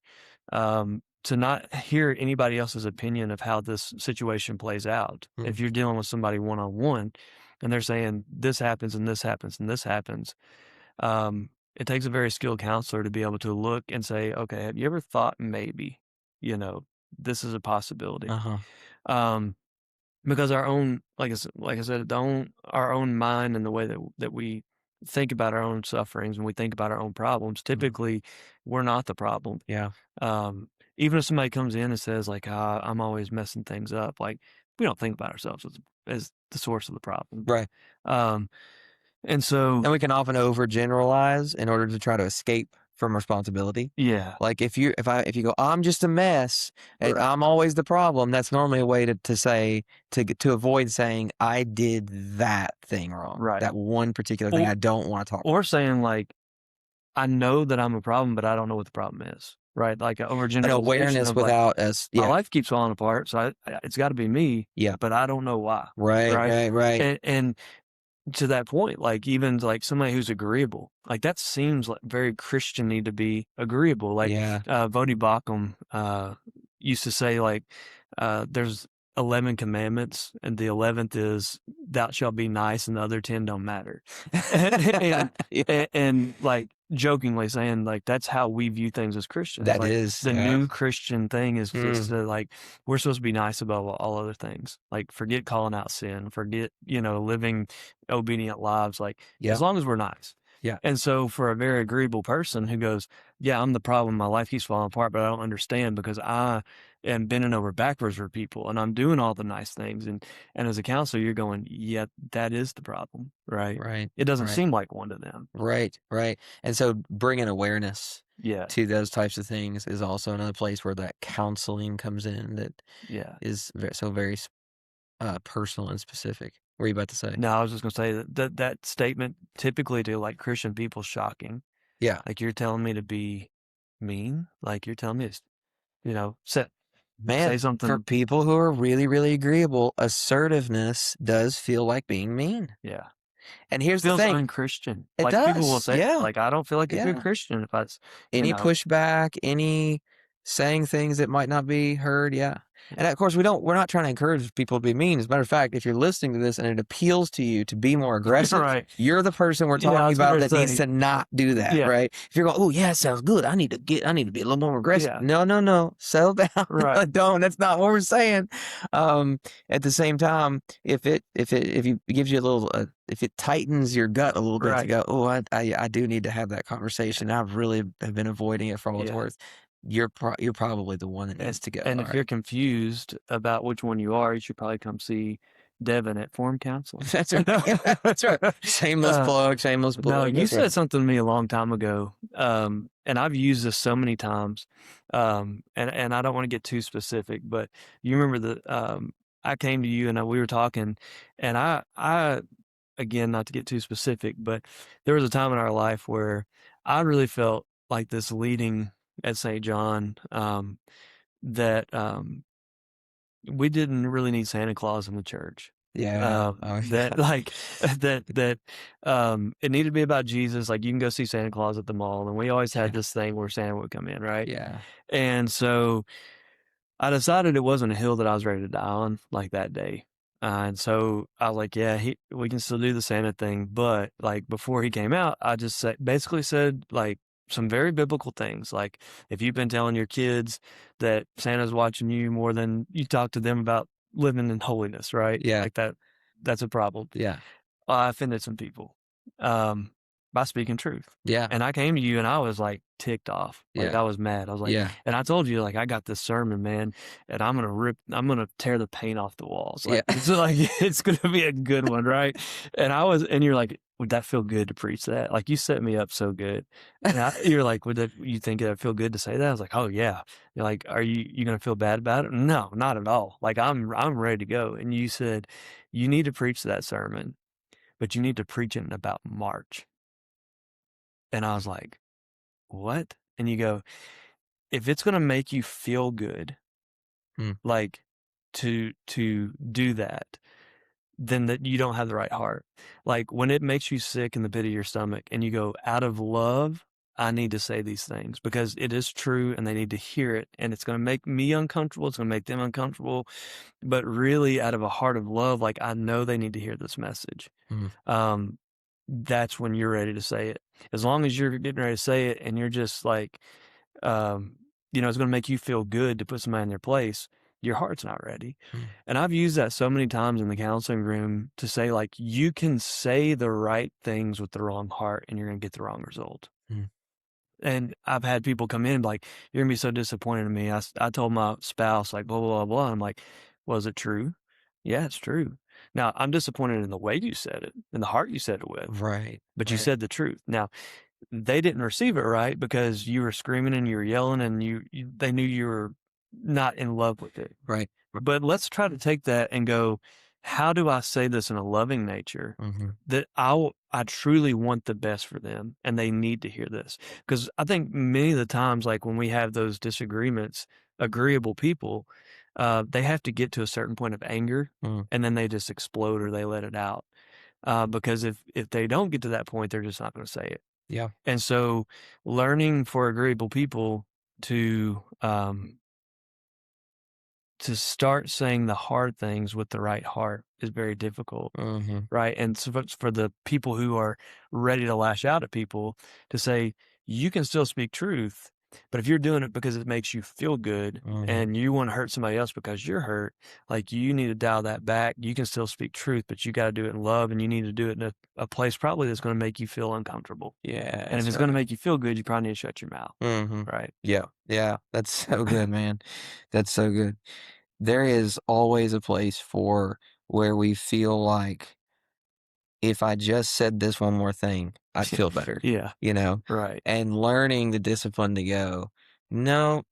to not hear anybody else's opinion of how this situation plays out. If you're dealing with somebody one on one and they're saying this happens and this happens and this happens, it takes a very skilled counselor to be able to look and say, okay, have you ever thought maybe, you know, this is a possibility? Uh huh. Um, because our own, like I said, our own mind and the way that we think about our own sufferings and we think about our own problems, typically we're not the problem. Yeah. Um, Even if somebody comes in and says like, I'm always messing things up, like we don't think about ourselves as the source of the problem. Right. Um, and so, And we can often overgeneralize in order to try to escape from responsibility. yeah, Like if you go, I'm just a mess and right, I'm always the problem, that's normally a way to say to avoid saying I did that thing wrong. right. That one particular thing I don't want to talk Or saying like, I know that I'm a problem, but I don't know what the problem is, right? Like an an overgeneralization awareness of like, without us. my Yeah. life keeps falling apart, so it's got to be me, Yeah. but I don't know why, Right, right? right, right. And to that point, like even like somebody who's agreeable, like that seems like very Christian-y to be agreeable. Like Yeah. Bodhi Bacham used to say like there's 11 commandments and the 11th is thou shalt be nice and the other 10 don't matter. and, Yeah. and like jokingly saying like that's how we view things as Christians. That Like is, the yeah. new Christian thing is just Mm. like we're supposed to be nice above all other things. Like forget calling out sin, forget living obedient lives. Like Yeah. as long as we're nice. Yeah. And so for a very agreeable person who goes, yeah, I'm the problem. My life keeps falling apart, but I don't understand because I am bending over backwards for people and I'm doing all the nice things. And as a counselor, you're going, yeah, that is the problem, right? Right. It doesn't Right. seem like one to them. Right, right. And so bringing awareness Yeah. to those types of things is also another place where that counseling comes in that Yeah. is very personal and specific. What were you about to say? No, I was just going to say that statement typically to like Christian people shocking. Yeah. Like you're telling me to be mean. Like you're telling me to, say Man, for something. people who are really, really agreeable, assertiveness does feel like being mean. Yeah. And here's the Feels thing. unchristian. It Like people will does. say, Yeah. like, I don't feel like a good Yeah. Christian if Any pushback, any saying things that might not be heard. Yeah. And of course, we're not trying to encourage people to be mean. As a matter of fact, if you're listening to this and it appeals to you to be more aggressive, Right. you're the person we're Yeah, I talking was about gonna that needs say, to not do that, yeah, right? If you're going, oh yeah, it sounds good. I need to be a little more aggressive. yeah, No, no, no. Settle down. right, Don't. That's not what we're saying. At the same time, if you gives you a little, if it tightens your gut a little bit to right, go, oh, I do need to have that conversation. I really have been avoiding it for all it's yeah. worth. You're probably the one that needs to go. And All if you're right. confused about which one you are, you should probably come see Devin at Form Counseling. That's right. Yeah, that's right. Shameless Uh, plug. Shameless no, plug. you That's right. said something to me a long time ago, and I've used this so many times, and I don't want to get too specific, but you remember I came to you and we were talking, and I again, not to get too specific, but there was a time in our life where I really felt like this leading at St. John, that we didn't really need Santa Claus in the church. Yeah. Oh yeah. That like that it needed to be about Jesus. Like you can go see Santa Claus at the mall, and we always had Yeah. this thing where Santa would come in, right? Yeah. And so I decided it wasn't a hill that I was ready to die on like that day. And so I was like, yeah, we can still do the Santa thing. But like before he came out, I just basically said like some very biblical things. Like if you've been telling your kids that Santa's watching you more than you talk to them about living in holiness, right? Yeah. Like that's a problem. Yeah. I offended some people, by speaking truth. Yeah. And I came to you and I was like ticked off. Like Yeah. I was mad. I was like, Yeah. and I told you like I got this sermon, man, and I'm gonna tear the paint off the walls. Yeah. Like it's like it's gonna be a good one, right? And you're like, would that feel good to preach that? Like you set me up so good. And you're like, you think it'd feel good to say that? I was like, oh yeah. You're like, are you gonna feel bad about it? No, not at all. Like I'm ready to go. And you said, you need to preach that sermon, but you need to preach it in about March. And I was like, what? And you go, if it's going to make you feel good, Hmm. like to do that, then that you don't have the right heart. Like when it makes you sick in the pit of your stomach and you go, out of love, I need to say these things because it is true and they need to hear it. And it's going to make me uncomfortable. It's going to make them uncomfortable. But really, out of a heart of love, like I know they need to hear this message. Hmm. That's when you're ready to say it. As long as you're getting ready to say it and you're just like, it's going to make you feel good to put somebody in their place, your heart's not ready. Hmm. And I've used that so many times in the counseling room to say, like, you can say the right things with the wrong heart and you're going to get the wrong result. Hmm. And I've had people come in like, you're going to be so disappointed in me. I told my spouse, like, blah, blah, blah, blah. And I'm like, was it true? Yeah, it's true. Now, I'm disappointed in the way you said it, in the heart you said it with, Right. but you Right. said the truth. Now, they didn't receive it right because you were screaming and you were yelling and they knew you were not in love with it. Right. But let's try to take that and go, how do I say this in a loving nature Mm-hmm. that I truly want the best for them and they need to hear this? Because I think many of the times, like when we have those disagreements, agreeable people, they have to get to a certain point of anger Mm. and then they just explode or they let it out. Because if they don't get to that point, they're just not going to say it. Yeah. And so learning for agreeable people to start saying the hard things with the right heart is very difficult, Mm-hmm. right? And so for the people who are ready to lash out at people to say, you can still speak truth, but if you're doing it because it makes you feel good Mm-hmm. and you want to hurt somebody else because you're hurt, like you need to dial that back. You can still speak truth, but you got to do it in love and you need to do it in a place probably that's going to make you feel uncomfortable. Yeah. And if That's it's going to right. make you feel good, you probably need to shut your mouth, Mm-hmm. right? Yeah. Yeah. That's so good, man. That's so good. There is always a place for where we feel like if I just said this one more thing, I'd feel better, Yeah, you know? right. And learning the discipline to go, no,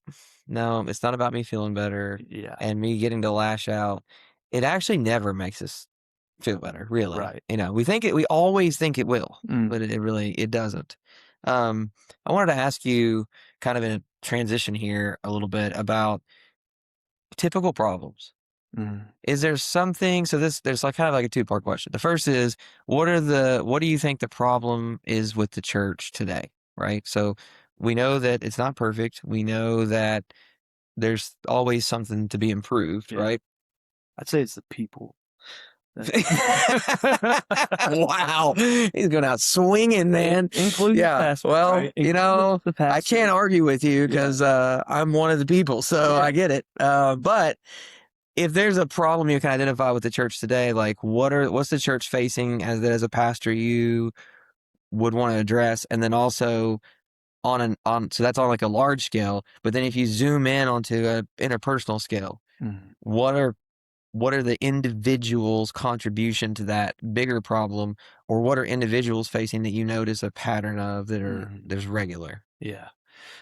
no, it's not about me feeling better Yeah, and me getting to lash out. It actually never makes us feel better, really. right. We always think it will, Mm, but it really, it doesn't. I wanted to ask you kind of in a transition here a little bit about typical problems. mm, Is there something so there's like kind of like a two-part question. The first is, what do you think the problem is with the church today, right? So we know that it's not perfect. We know that there's always something to be improved, Yeah. right? I'd say it's the people. That- Wow. He's going out swinging, man. Include the Yeah. pastor, Well, right? Include the I pastor. can't argue with you because I'm one of the people, so I get it. But if there's a problem you can identify with the church today, like what's the church facing as a pastor you would want to address? And then also so that's on like a large scale, but then if you zoom in onto a interpersonal scale, Mhm. what are the individual's contribution to that bigger problem, or what are individuals facing that you notice a pattern of there's regular? Yeah.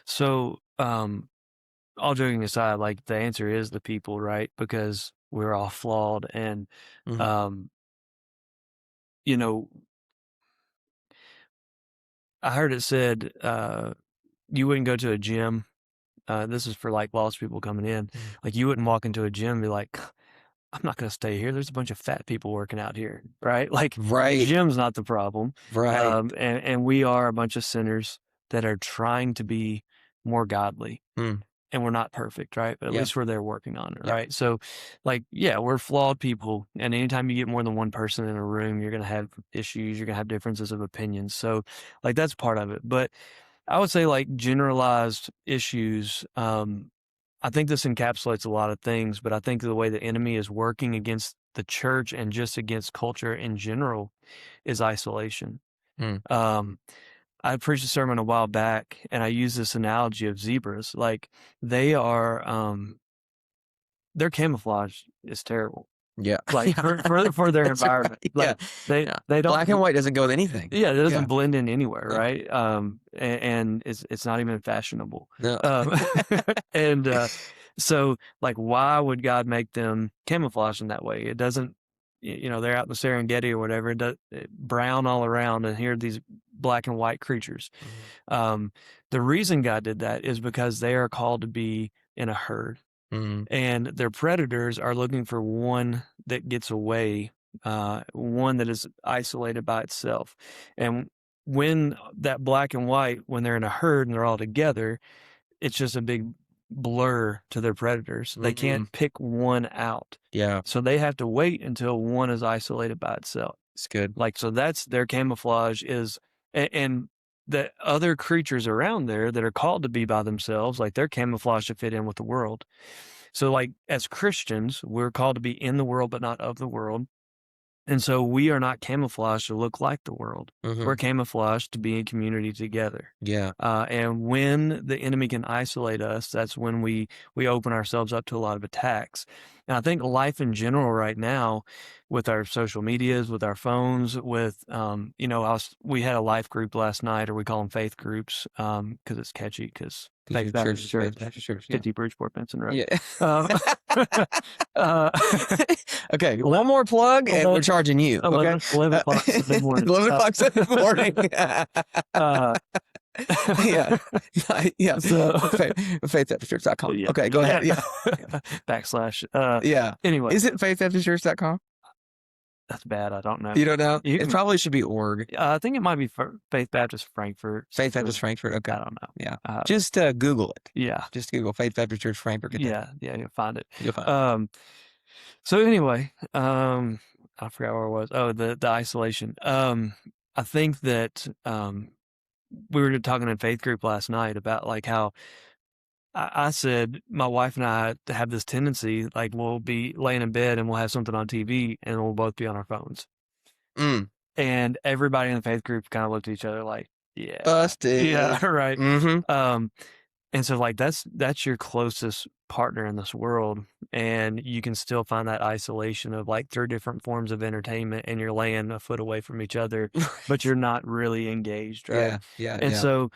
So, all joking aside, like the answer is the people, right? Because we're all flawed, and Mhm. um, you know, I heard it said, you wouldn't go to a gym. This is for like lost people coming in. Mhm. Like you wouldn't walk into a gym and be like, I'm not going to stay here. There's a bunch of fat people working out here, right? Like the Right, gym's not the problem. right. And we are a bunch of sinners that are trying to be more godly. Mm, And we're not perfect, right? But at yeah, least we're there working on it, yeah. right? So, like, yeah, we're flawed people. And anytime you get more than one person in a room, you're going to have issues. You're going to have differences of opinions. So, like, that's part of it. But I would say, like, generalized issues, I think this encapsulates a lot of things, but I think the way the enemy is working against the church and just against culture in general is isolation. Mm, Um, I preached a sermon a while back, and I use this analogy of zebras. Like they are, their camouflage is terrible. yeah. Like Yeah. for their That's environment, right. Yeah, like they yeah. they don't. Black and white doesn't go with anything. Yeah, it Yeah, doesn't blend in anywhere, yeah. right? And it's not even fashionable. No. Um, and so, like, why would God make them camouflage in that way? It doesn't, they're out in the Serengeti or whatever, brown all around, and here are these black and white creatures. Mhm, The reason God did that is because they are called to be in a herd, mhm, and their predators are looking for one that gets away, one that is isolated by itself. And when that black and white, when they're in a herd and they're all together, it's just a big blur to their predators. They mhm. can't pick one out. Yeah, So they have to wait until one is isolated by itself. it's good. Like, so that's their camouflage is, and the other creatures around there that are called to be by themselves, like they're camouflaged to fit in with the world. So, like, as Christians, we're called to be in the world, but not of the world. And so we are not camouflaged to look like the world. We're Mhm. camouflaged to be in community together. Yeah. And when the enemy can isolate us, that's when we open ourselves up to a lot of attacks. And I think life in general right now, with our social medias, with our phones, with we had a life group last night, or we call them faith groups, because it's catchy. Because Because Faith your church Baptist is Church, faith Baptist church, yeah. 50 Bridgeport, Benson Road. Yeah. Um, uh, Okay, one more plug and we're charging you, okay? 11 o'clock Sunday morning. 11 o'clock Sunday morning. Uh, Yeah. Yeah. so, faithbaptistchurch.com. yeah. Okay, go ahead. Yeah. Backslash. Yeah. Anyway, Is it faithbaptistchurch.com? that's bad. I don't know. You don't know? You It can, probably should be org. I think it might be Faith Baptist Frankfurt. Faith Baptist Frankfurt. Okay. I don't know. Yeah. Uh, Just Google it. yeah. Just Google Faith Baptist Church Frankfurt, Kentucky. Yeah. You'll find it. You'll find it. So anyway, I forgot where I was. Oh, the isolation. I think that, we were talking in faith group last night about like how I said my wife and I have this tendency, like we'll be laying in bed and we'll have something on TV and we'll both be on our phones. Mm. And everybody in the faith group kind of looked at each other like, yeah, Busted. yeah, right. Mm-hmm. And so like that's your closest partner in this world, and you can still find that isolation of like through different forms of entertainment, and you're laying a foot away from each other, but you're not really engaged, right? Yeah. Yeah. And Yeah. so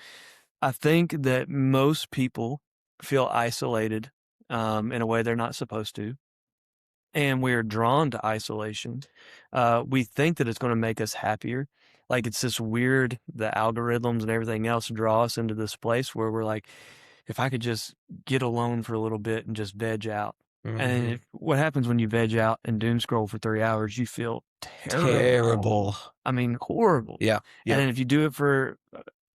I think that most people feel isolated in a way they're not supposed to, and we're drawn to isolation. We think that it's going to make us happier. Like it's this weird, the algorithms and everything else draw us into this place where we're like, if I could just get alone for a little bit and just veg out. Mm-hmm. And what happens when you veg out and doom scroll for 3 hours? You feel terrible. Terrible. I mean, horrible. Yeah. Yeah. And then if you do it for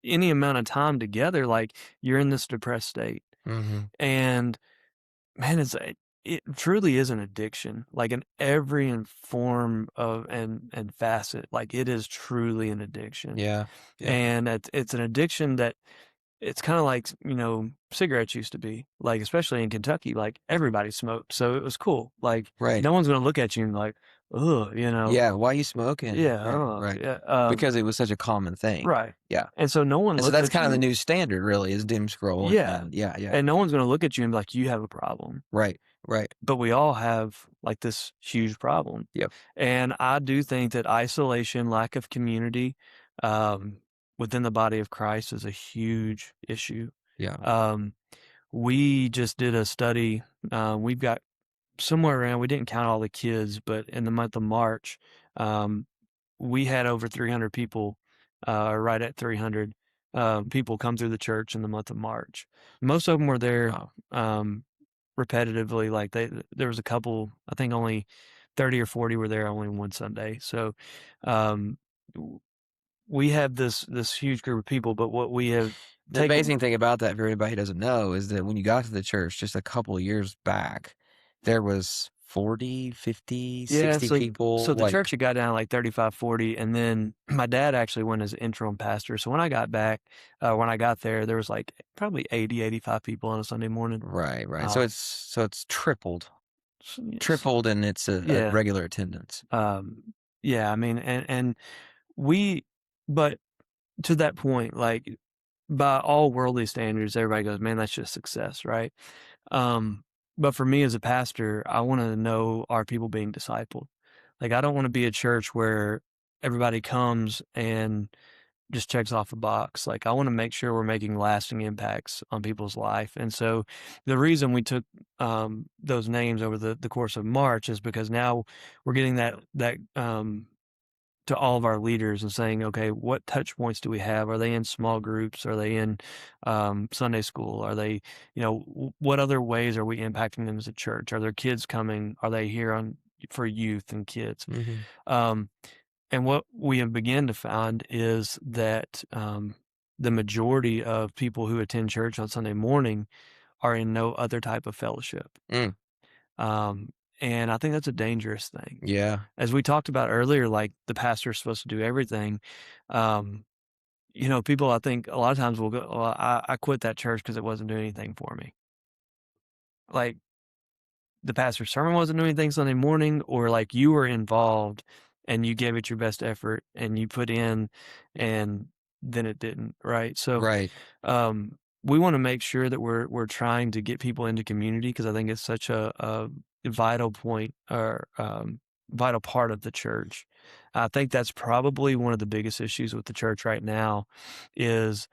any amount of time together, like you're in this depressed state. Mm-hmm. And Man, it truly is an addiction, like, in every form of and facet, like, it is truly an addiction, Yeah. Yeah. and it's an addiction that it's kinda like, cigarettes used to be, like, especially in Kentucky, like, everybody smoked, so it was cool, like, Right. no one's gonna look at you and like, "Ugh," Yeah. Why you smoking? Yeah, Yeah. ugh, Right. yeah, Because it was such a common thing. right, Yeah. and so no one And so looks that's at kind of the you. new standard, really, is doom scroll. Yeah, And yeah. Yeah. and no one's gonna look at you and be like, "You have a problem." Right. Right. But we all have, like, this huge problem, Yep. and I do think that isolation, lack of community, um, within the body of Christ is a huge issue. Yeah. Um, we just did a study, we've got somewhere around we didn't count all the kids, but in the month of March, um, we had over 300 people, right at 300, people come through the church in the month of March. Most of them were there, Wow. repetitively, like, there was a couple, I think only 30 or 40 were there only one Sunday. So, um, w we have this huge group of people, but what we have The taken. amazing thing about that, for anybody who doesn't know, is that when you got to the church just a couple of years back, there was 40, 50, Yeah, 60 so people, the like church had got down to, like, 35, 40, and then my dad actually went as interim pastor, so when I got back, when I got there was, like, probably 80, 85 people on a Sunday morning. right, right. Uh, So it's tripled, yes, tripled in its yeah, regular attendance. um, yeah, I mean, and we but to that point, like, by all worldly standards, everybody goes, "Man, that's just success," right? Um, but for me as a pastor, I wanna know, are people being discipled? Like, I don't wanna be a church where everybody comes and just checks off a box. Like, I wanna make sure we're making lasting impacts on people's life, and so the reason we took, those names over the course of March is because now we're getting that to all of our leaders and saying, okay, what touch points do we have? Are they in small groups? Are they in Sunday school? Are they, what other ways are we impacting them as a church? Are their kids coming? Are they here on for youth and kids? Mhm. Um, and what we have begun to find is that the majority of people who attend church on Sunday morning are in no other type of fellowship. Mm, Um, and I think that's a dangerous thing. yeah, As we talked about earlier, like the pastor's supposed to do everything. Um, people I think a lot of times will go, well, I quit that church because it wasn't doing anything for me. Like the pastor's sermon wasn't doing anything Sunday morning, or like you were involved and you gave it your best effort and you put in and then it didn't, right? So right. we want to make sure that we're trying to get people into community because I think it's such a vital point or vital part of the church. I think that's probably one of the biggest issues with the church right now is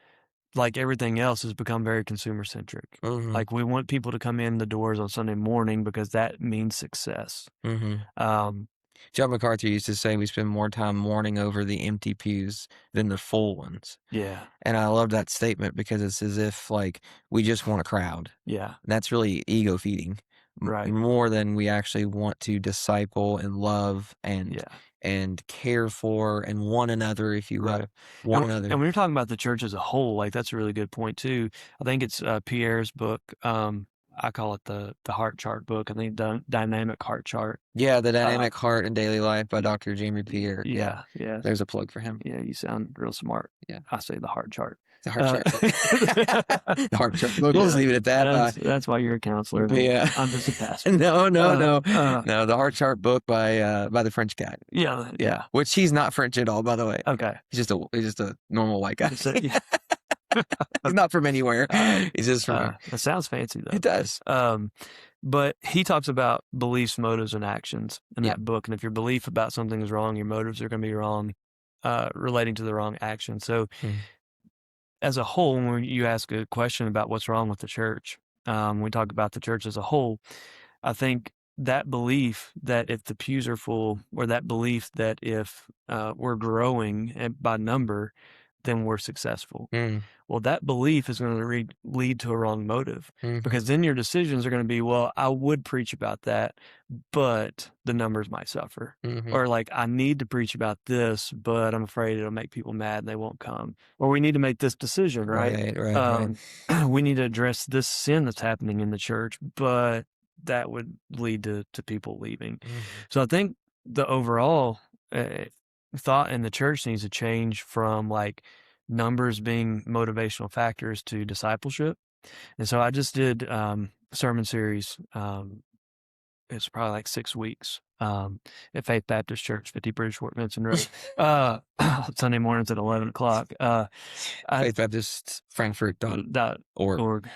like everything else has become very consumer centric. Mhm. Like we want people to come in the doors on Sunday morning because that means success. Mhm. Um, John MacArthur used to say we spend more time mourning over the empty pews than the full ones. yeah, And I love that statement because it's as if, like, we just want a crowd. yeah, That's really ego feeding, right, more than we actually want to disciple and love yeah. and care for and one another, if you Right. will, one And another. when you're talking about the church as a whole, like that's a really good point too. I think it's Pierre's book. I call it the heart chart book. I think dynamic heart chart. Yeah, The Uh, Dynamic Heart in Daily Life by Dr. Jamie Pierre. Yeah, yeah, yeah, there's a plug for him. yeah. You sound real smart. Yeah, I say the heart chart. the Heart Uh, Chart book. The Heart Chart book. We'll just yeah, leave it at that. that's why you're a counselor. But And yeah, I'm just a pastor. no, no, Uh, no, uh, no. The Heart Chart book by the French guy. yeah, Yeah, yeah. which he's not French at all, by the way. Okay. He's just a normal white guy. Yeah. He's not from anywhere. Uh, He's just from here. that sounds fancy It though. does. But he talks about beliefs, motives, and actions in Yeah. that book. And if your belief about something is wrong, your motives are going to be wrong, relating to the wrong action. So, Mm. as a whole, when you ask a question about what's wrong with the church, we talk about the church as a whole. I think that belief that if the pews are full, or that belief that if we're growing by number, then we're successful. Mm, Well, that belief is going to lead to a wrong motive, mhm, because then your decisions are going to be, well, I would preach about that, but the numbers might suffer. mhm. Or like, I need to preach about this, but I'm afraid it'll make people mad and they won't come. Or we need to make this decision, right? Right, right, right. Um, we need to address this sin that's happening in the church, but that would lead to people leaving. Mhm. So I think the overall uh, thought in the church needs to change from like numbers being motivational factors to discipleship. And so I just did a sermon series. It's probably like 6 weeks at Faith Baptist Church, 50 Bridgeport, Vincent Road. Uh, Sunday mornings at 11 o'clock. I Faith Baptist dot Frankfurt.org. org.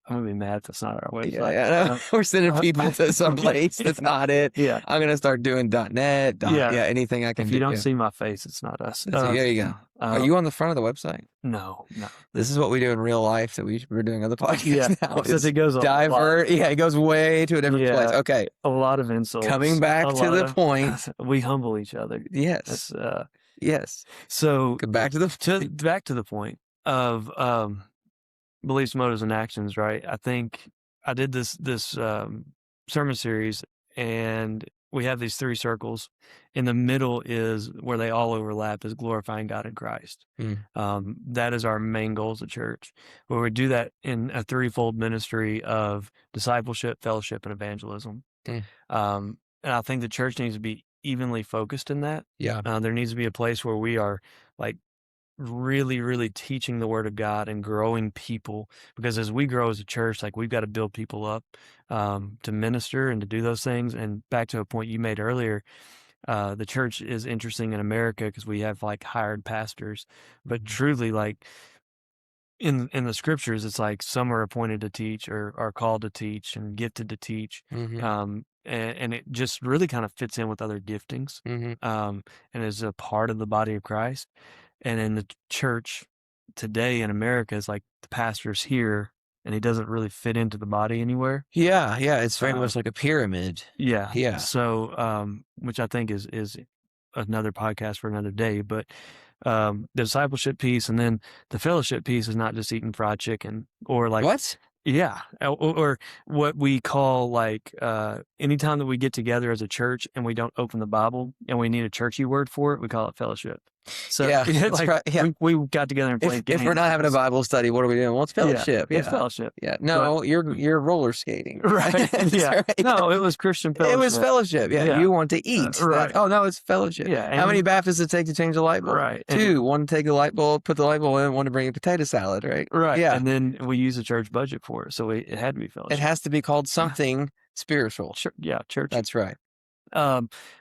I'm gonna be mad if that's not our Yeah, website. yeah, no, we're sending people to some place that's Yeah, not it. yeah, I'm gonna start doing .net, yeah. yeah, anything I can If do. you don't Yeah, see my face, it's not us. that's it. There you go. Are you on the front of the website? No, no. This is what we do in real life that we're doing on the Yeah, podcast now except is it goes a lot. divert. Yeah, it goes way to a different place. Yeah, Okay, a lot of insults. coming back A to lot the of point. we humble each other. Yes, That's yes. so Go back to the back to the point of beliefs, motives, and actions. Right. I think I did this sermon series, and we have these three circles. In the middle is where they all overlap, is glorifying God in Christ. Mm, That is our main goal as a church, where we do that in a threefold ministry of discipleship, fellowship, and evangelism. mm. And I think the church needs to be evenly focused in that. Yeah. There needs to be a place where we are like really, really teaching the word of God and growing people, because as we grow as a church, like we've got to build people up to minister and to do those things. And back to a point you made earlier, the church is interesting in America because we have like hired pastors, but Mhm. truly, like in the scriptures, it's like some are appointed to teach or are called to teach and gifted to teach. Mhm. And it just really kind of fits in with other giftings, Mhm. and is a part of the body of Christ. And in the church today in America, is like the pastor's here and he doesn't really fit into the body anywhere. Yeah, yeah. It's very Uh, much like a pyramid. yeah. Yeah. So, which I think is another podcast for another day, but the discipleship piece and then the fellowship piece is not just eating fried chicken or like, What? yeah, or what we call like anytime that we get together as a church and we don't open the Bible and we need a churchy word for it, we call it fellowship. So Yeah, that's like right. Yeah. we got together and played If we're games. not having a Bible study, what are we doing? Well, it's Yeah, fellowship. it's Yeah. fellowship. Yeah. But No, you're roller skating. right, That's yeah, right. no, it was Christian It was fellowship. fellowship. Yeah. Yeah, You want to eat. right, Oh, no, it's fellowship. yeah, How many and Baptists does it take to change a light bulb? right, and Two. One to take the light bulb, put the light bulb in, one to bring a potato salad, right? right, Yeah. and then we use the church budget for it, so it had to be It fellowship. has to be called something spiritual. Yeah, church. That's right.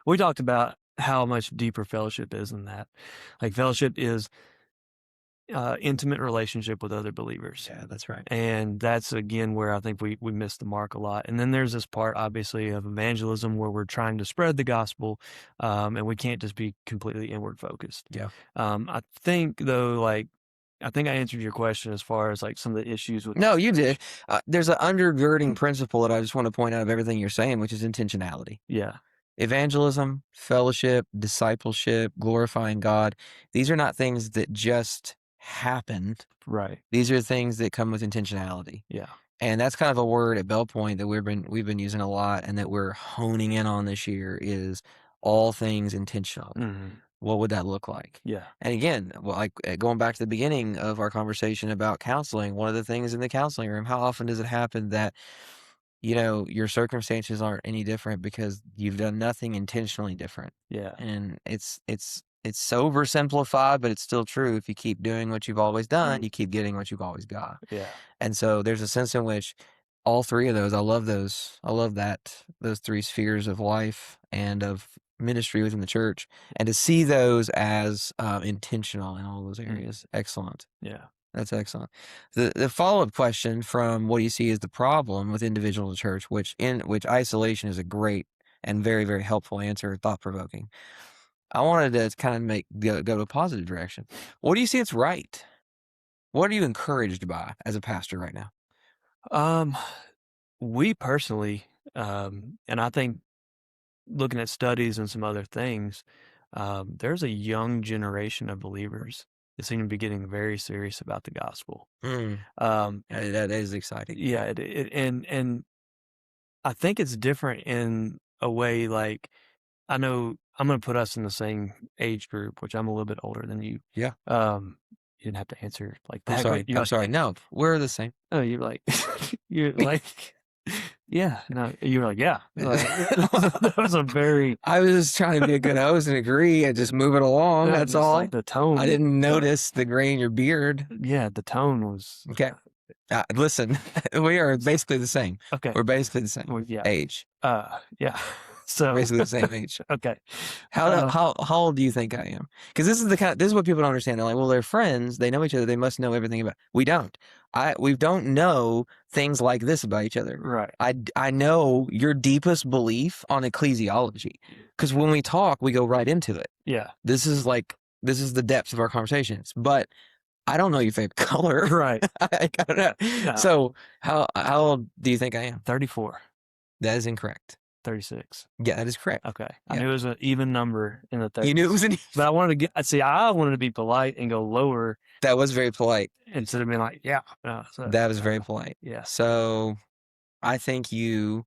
We talked about how much deeper fellowship is than that. Like fellowship is intimate relationship with other believers. Yeah, that's right. And that's again where I think we miss the mark a lot. And then there's this part, obviously, of evangelism where we're trying to spread the gospel, and we can't just be completely inward focused. Yeah. I think though, like I think I answered your question as far as like some of the issues with. No, you did. There's an undergirding principle that I just want to point out of everything you're saying, which is intentionality. Yeah, Evangelism, fellowship, discipleship, glorifying God. These are not things that just happen. right. These are things that come with intentionality. Yeah, And that's kind of a word at Bell Point that we've been using a lot and that we're honing in on this year is all things intentional. hmm, What would that look like? yeah, And again, well, like going back to the beginning of our conversation about counseling, one of the things in the counseling room, how often does it happen that, your circumstances aren't any different because you've done nothing intentionally different? yeah. And it's oversimplified, but it's still true. If you keep doing what you've always done, you keep getting what you've always got. Yeah. And so there's a sense in which all three of those, I love those. I love those three spheres of life and of ministry within the church, and to see those as intentional in all those areas. Excellent. Yeah. That's excellent. The follow-up question from what do you see as the problem with individual church, which isolation is a great and very, very helpful answer, thought-provoking. I wanted to kind of go to a positive direction. What do you see as right? What are you encouraged by as a pastor right now? We personally, and I think looking at studies and some other things, there's a young generation of believers that seem to be getting very serious about the gospel. Mm, Um, that is exciting. yeah, and I think it's different in a way. Like, I know I'm going to put us in the same age group, which I'm a little bit older than you. Yeah. You didn't have to answer like I'm that. sorry. You're I'm like, sorry. No, we're the same. oh, you're like, you're like, yeah, no, you were like, yeah. That was a very, I was just trying to be a good host and agree and just move it along. That's just all. like the tone. I didn't notice the gray in your beard. Yeah, the tone was Okay. Listen, we are basically the same. okay. We're basically the same Well, yeah, age. yeah. So Basically the same age. okay. How old do you think I am? Because this is what people don't understand. They're like, well, they're friends. They know each other. They must know everything about. We don't. We don't know things like this about each other. Right. I know your deepest belief on ecclesiology. Because when we talk, we go right into it. Yeah. This is the depth of our conversations. But I don't know your favorite color. Right. I don't know. No. So how old do you think I am? 34. That is incorrect. 36. Yeah, that is correct. Okay. Yeah. I knew it was an even number in the 30s. You knew it was an. But I wanted to I wanted to be polite and go lower That was very polite. instead of being like, yeah. That was very polite. Yeah. So I think you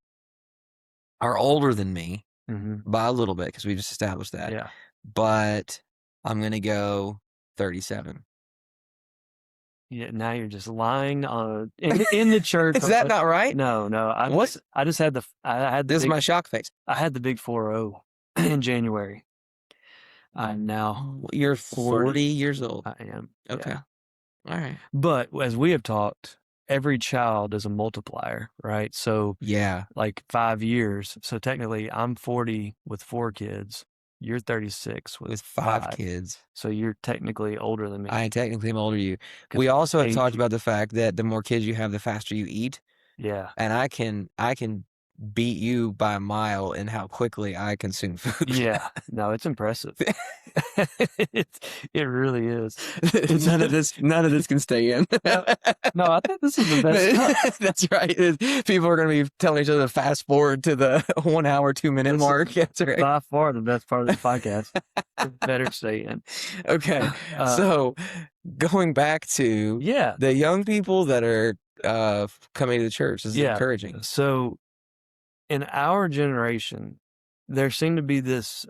are older than me by a little bit because we just established that. Yeah. But I'm going to go 37. Yeah. Now you're just lying in the church. Is that not right? No. What? I just had This is my shock face. I had the big 4-0 in January. I'm now You're 40 years old. I am. Okay. Yeah. All right. But as we have talked, every child is a multiplier, right? So yeah, like 5 years. So technically I'm 40 with 4 kids. You're 36 with 5 kids. So you're technically older than me. I technically am older than you. We also have talked about the fact that the more kids you have, the faster you eat. Yeah. And I can beat you by a mile in how quickly I consume food. Yeah. No, it's impressive. It really is. None of this can stay in. No, I think this is the best stuff. That's right. People are going to be telling each other to fast forward to the 1 hour, 2 minute mark. That's right. By far the best part of the podcast. Better stay in. Okay. So going back to the young people that are coming to the church, this is encouraging. So in our generation, there seemed to be this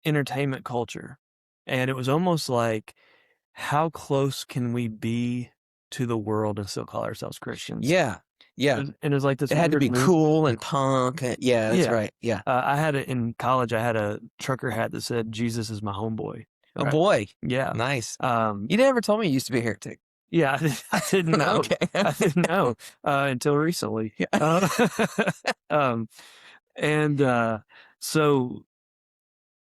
entertainment culture, and it was almost like, how close can we be to the world and still call ourselves Christians? Yeah. And it was like this. It had to be cool and punk. Yeah, that's right. Yeah. I had it in college. I had a trucker hat that said, "Jesus is my homeboy." Oh boy. Yeah. Nice. You never told me you used to be a heretic. Yeah, I didn't know. Okay. I didn't know until recently. Yeah. So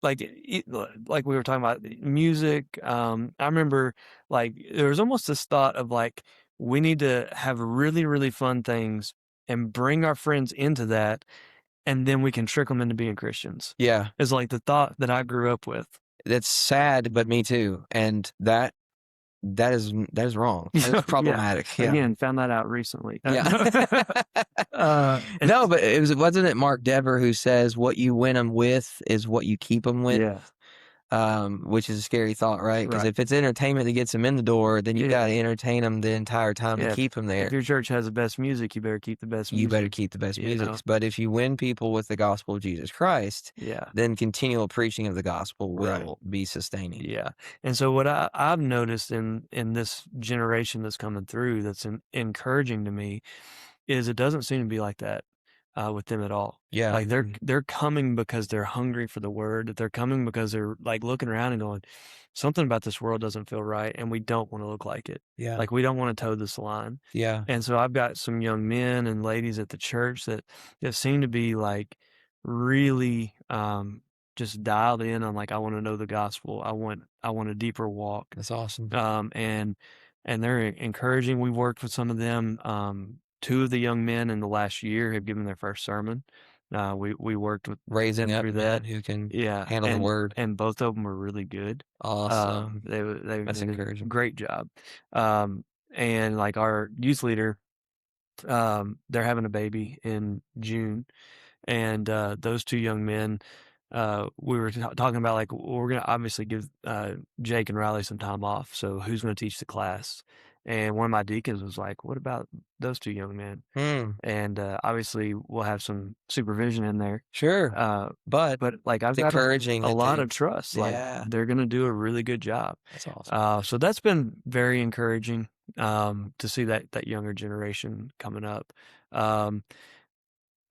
like we were talking about music. I remember like there was almost this thought of like, we need to have really, really fun things and bring our friends into that, and then we can trick them into being Christians. Yeah. It's like the thought that I grew up with. That's sad, but me too. And that is wrong. That is problematic. Yeah. Again, found that out recently. Yeah. No, but wasn't it Mark Dever who says what you win them with is what you keep them with? Yeah. Which is a scary thought, right? Because if it's entertainment that gets them in the door, then you got to entertain them the entire time to keep them there. If your church has the best music, you better keep the best music. You better keep the best music. But if you win people with the gospel of Jesus Christ, then continual preaching of the gospel will be sustaining. Yeah. And so what I've noticed in this generation that's coming through that's encouraging to me is it doesn't seem to be like that with them at all. Yeah. Like they're coming because they're hungry for the word. They're coming because they're like looking around and going, something about this world doesn't feel right, and we don't want to look like it. Yeah. Like we don't want to toe this line. Yeah. And so I've got some young men and ladies at the church that seem to be like really just dialed in on like, I want to know the gospel. I want a deeper walk. That's awesome. And they're encouraging. We worked with some of them. 2 of the young men in the last year have given their first sermon. We worked with raising them up through that. who can handle the word, and both of them were really good. Awesome. They That's encouraging. Great job. And like our youth leader, they're having a baby in June, and those 2 young men we were talking about like we're gonna obviously give Jake and Riley some time off. So who's gonna teach the class? And one of my deacons was like, "What about those two young men?" Hmm. And obviously we'll have some supervision in there. Sure. Uh, But but like I've it's got encouraging a that lot they, of trust. Like yeah, they're gonna do a really good job. that's awesome. So that's been very encouraging to see that younger generation coming up. Um,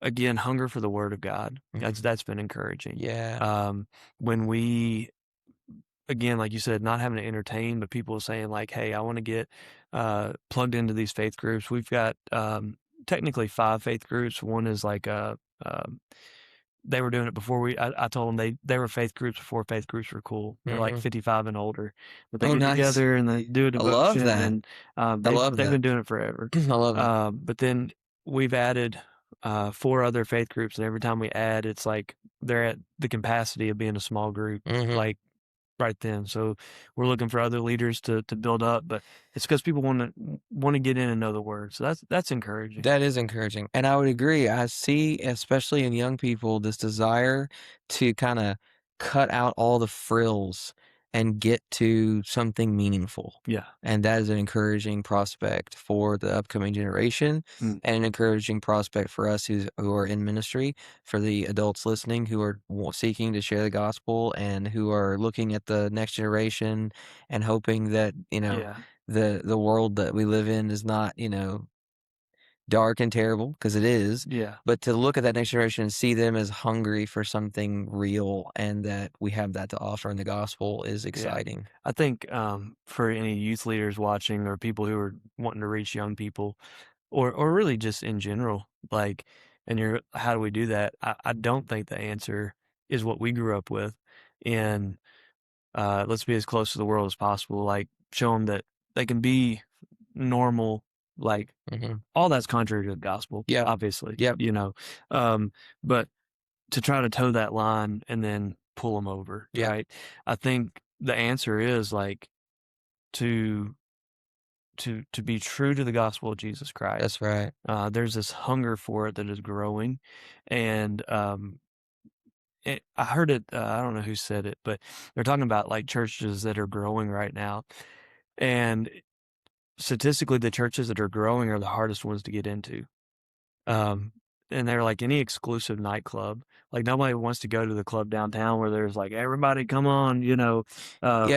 Again, hunger for the Word of God. Mhm. That's been encouraging. Yeah. When we again, like you said, not having to entertain, but people saying like, "Hey, I want to get plugged into these faith groups." We've got technically 5 faith groups. One is like um, they were doing it before I told them they were faith groups before faith groups were cool. They're like Mhm. 55 and older, but they Oh, get nice. together and they do a I love devotion, that. and I love they've that. been doing it forever. I love that. But then we've added 4 other faith groups, and every time we add, it's like they're at the capacity of being a small group, Mhm. like right then. So we're looking for other leaders to build up, but it's because people want to get in and know the word. So that's encouraging. That is encouraging, and I would agree. I see, especially in young people, this desire to kinda cut out all the frills and get to something meaningful, Yeah. and that is an encouraging prospect for the upcoming generation, Mm. and an encouraging prospect for us who are in ministry, for the adults listening who are seeking to share the gospel and who are looking at the next generation and hoping that, Yeah. the world that we live in is not, dark and terrible, because it is, Yeah. but to look at that next generation and see them as hungry for something real and that we have that to offer in the gospel is Yeah. exciting. I think for any youth leaders watching or people who are wanting to reach young people or really just in general, like, and you're, how do we do that? I don't think the answer is what we grew up with. And let's be as close to the world as possible. Like, show them that they can be normal. Like, Mhm. all that's contrary to the gospel, Yep. obviously, Yep. um, but to try to toe that line and then pull them over, Yep. right? I think the answer is like to to be true to the gospel of Jesus Christ. That's right. There's this hunger for it that is growing, and I heard it. I don't know who said it, but they're talking about like churches that are growing right now, and statistically, the churches that are growing are the hardest ones to get into. Um, and they're like any exclusive nightclub. Like nobody wants to go to the club downtown where there's like everybody come on, Yeah,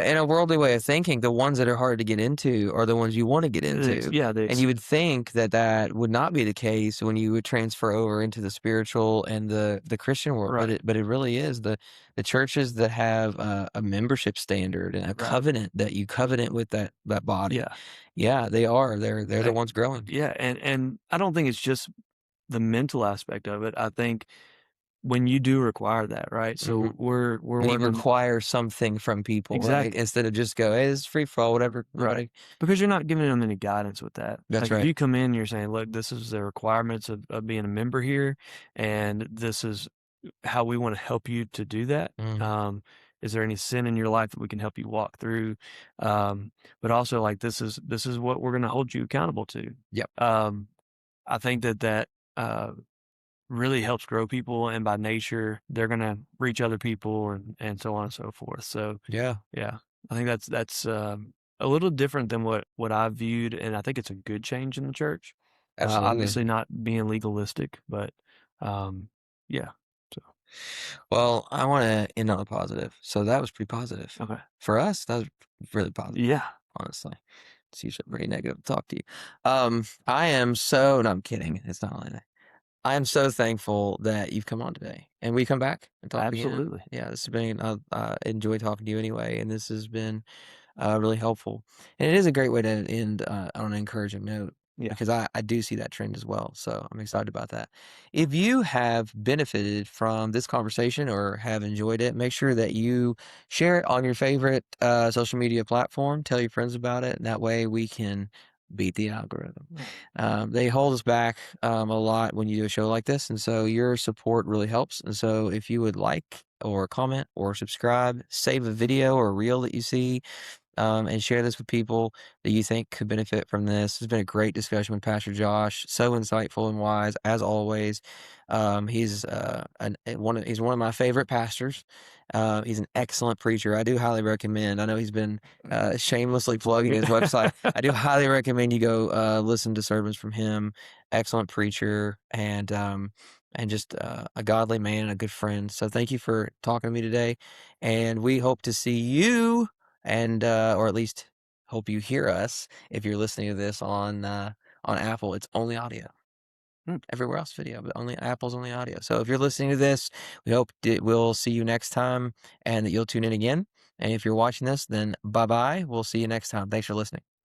in a worldly way of thinking, the ones that are hard to get into are the ones you wanna get into, yeah, and you would think that that would not be the case when you would transfer over into the spiritual and the Christian world, but right, it really is. The churches that have a membership standard and a right, covenant that you covenant with that body, yeah, yeah, they are. They're the I, ones growing. yeah, and I don't think it's just the mental aspect of it. I think when you do require that, right? So Mhm. we're When you working require something from people, right? exactly. Instead of just go, "Hey, this is free for all, whatever, Right. everybody." Because you're not giving them any guidance with that. That's Like if right. you come in, you're saying, look, this is the requirements of being a member here, and this is how we want to help you to do that. Mhm. Is there any sin in your life that we can help you walk through? But also like this is what we're gonna hold you accountable to. Yep. Um, I think that uh really helps grow people, and by nature they're gonna reach other people and so on and so forth. So Yeah, yeah, I think that's a little different than what I viewed, and I think it's a good change in the church. absolutely. Obviously not being legalistic, but um, yeah. So Well, I wanna end on a positive. So that was pretty positive. okay, For us, that was really positive, yeah, honestly. It's usually pretty negative to talk to you. I am no, I'm kidding. It's not like that. I am so thankful that you've come on today and we come back and talk again. absolutely, Yeah, this has been, enjoy talking to you anyway, and this has been really helpful. And it is a great way to end on an encouraging note yeah, because I do see that trend as well. So I'm excited about that. If you have benefited from this conversation or have enjoyed it, make sure that you share it on your favorite social media platform. Tell your friends about it. And that way we can beat the algorithm. They hold us back a lot when you do a show like this. And so your support really helps. And so if you would like or comment or subscribe, save a video or reel that you see, and share this with people that you think could benefit from this. It's been a great discussion with Pastor Josh. So insightful and wise as always. He's one of my favorite pastors. He's an excellent preacher. I do highly recommend. I know he's been shamelessly plugging his website. I do highly recommend you go listen to sermons from him. Excellent preacher and just a godly man and a good friend. So thank you for talking to me today, and we hope to see you and or at least hope you hear us if you're listening to this on Apple. It's only audio. Everywhere else video, but only Apple's only audio. So if you're listening to this, we hope we'll see you next time and that you'll tune in again. And if you're watching this, then bye bye. We'll see you next time. Thanks for listening.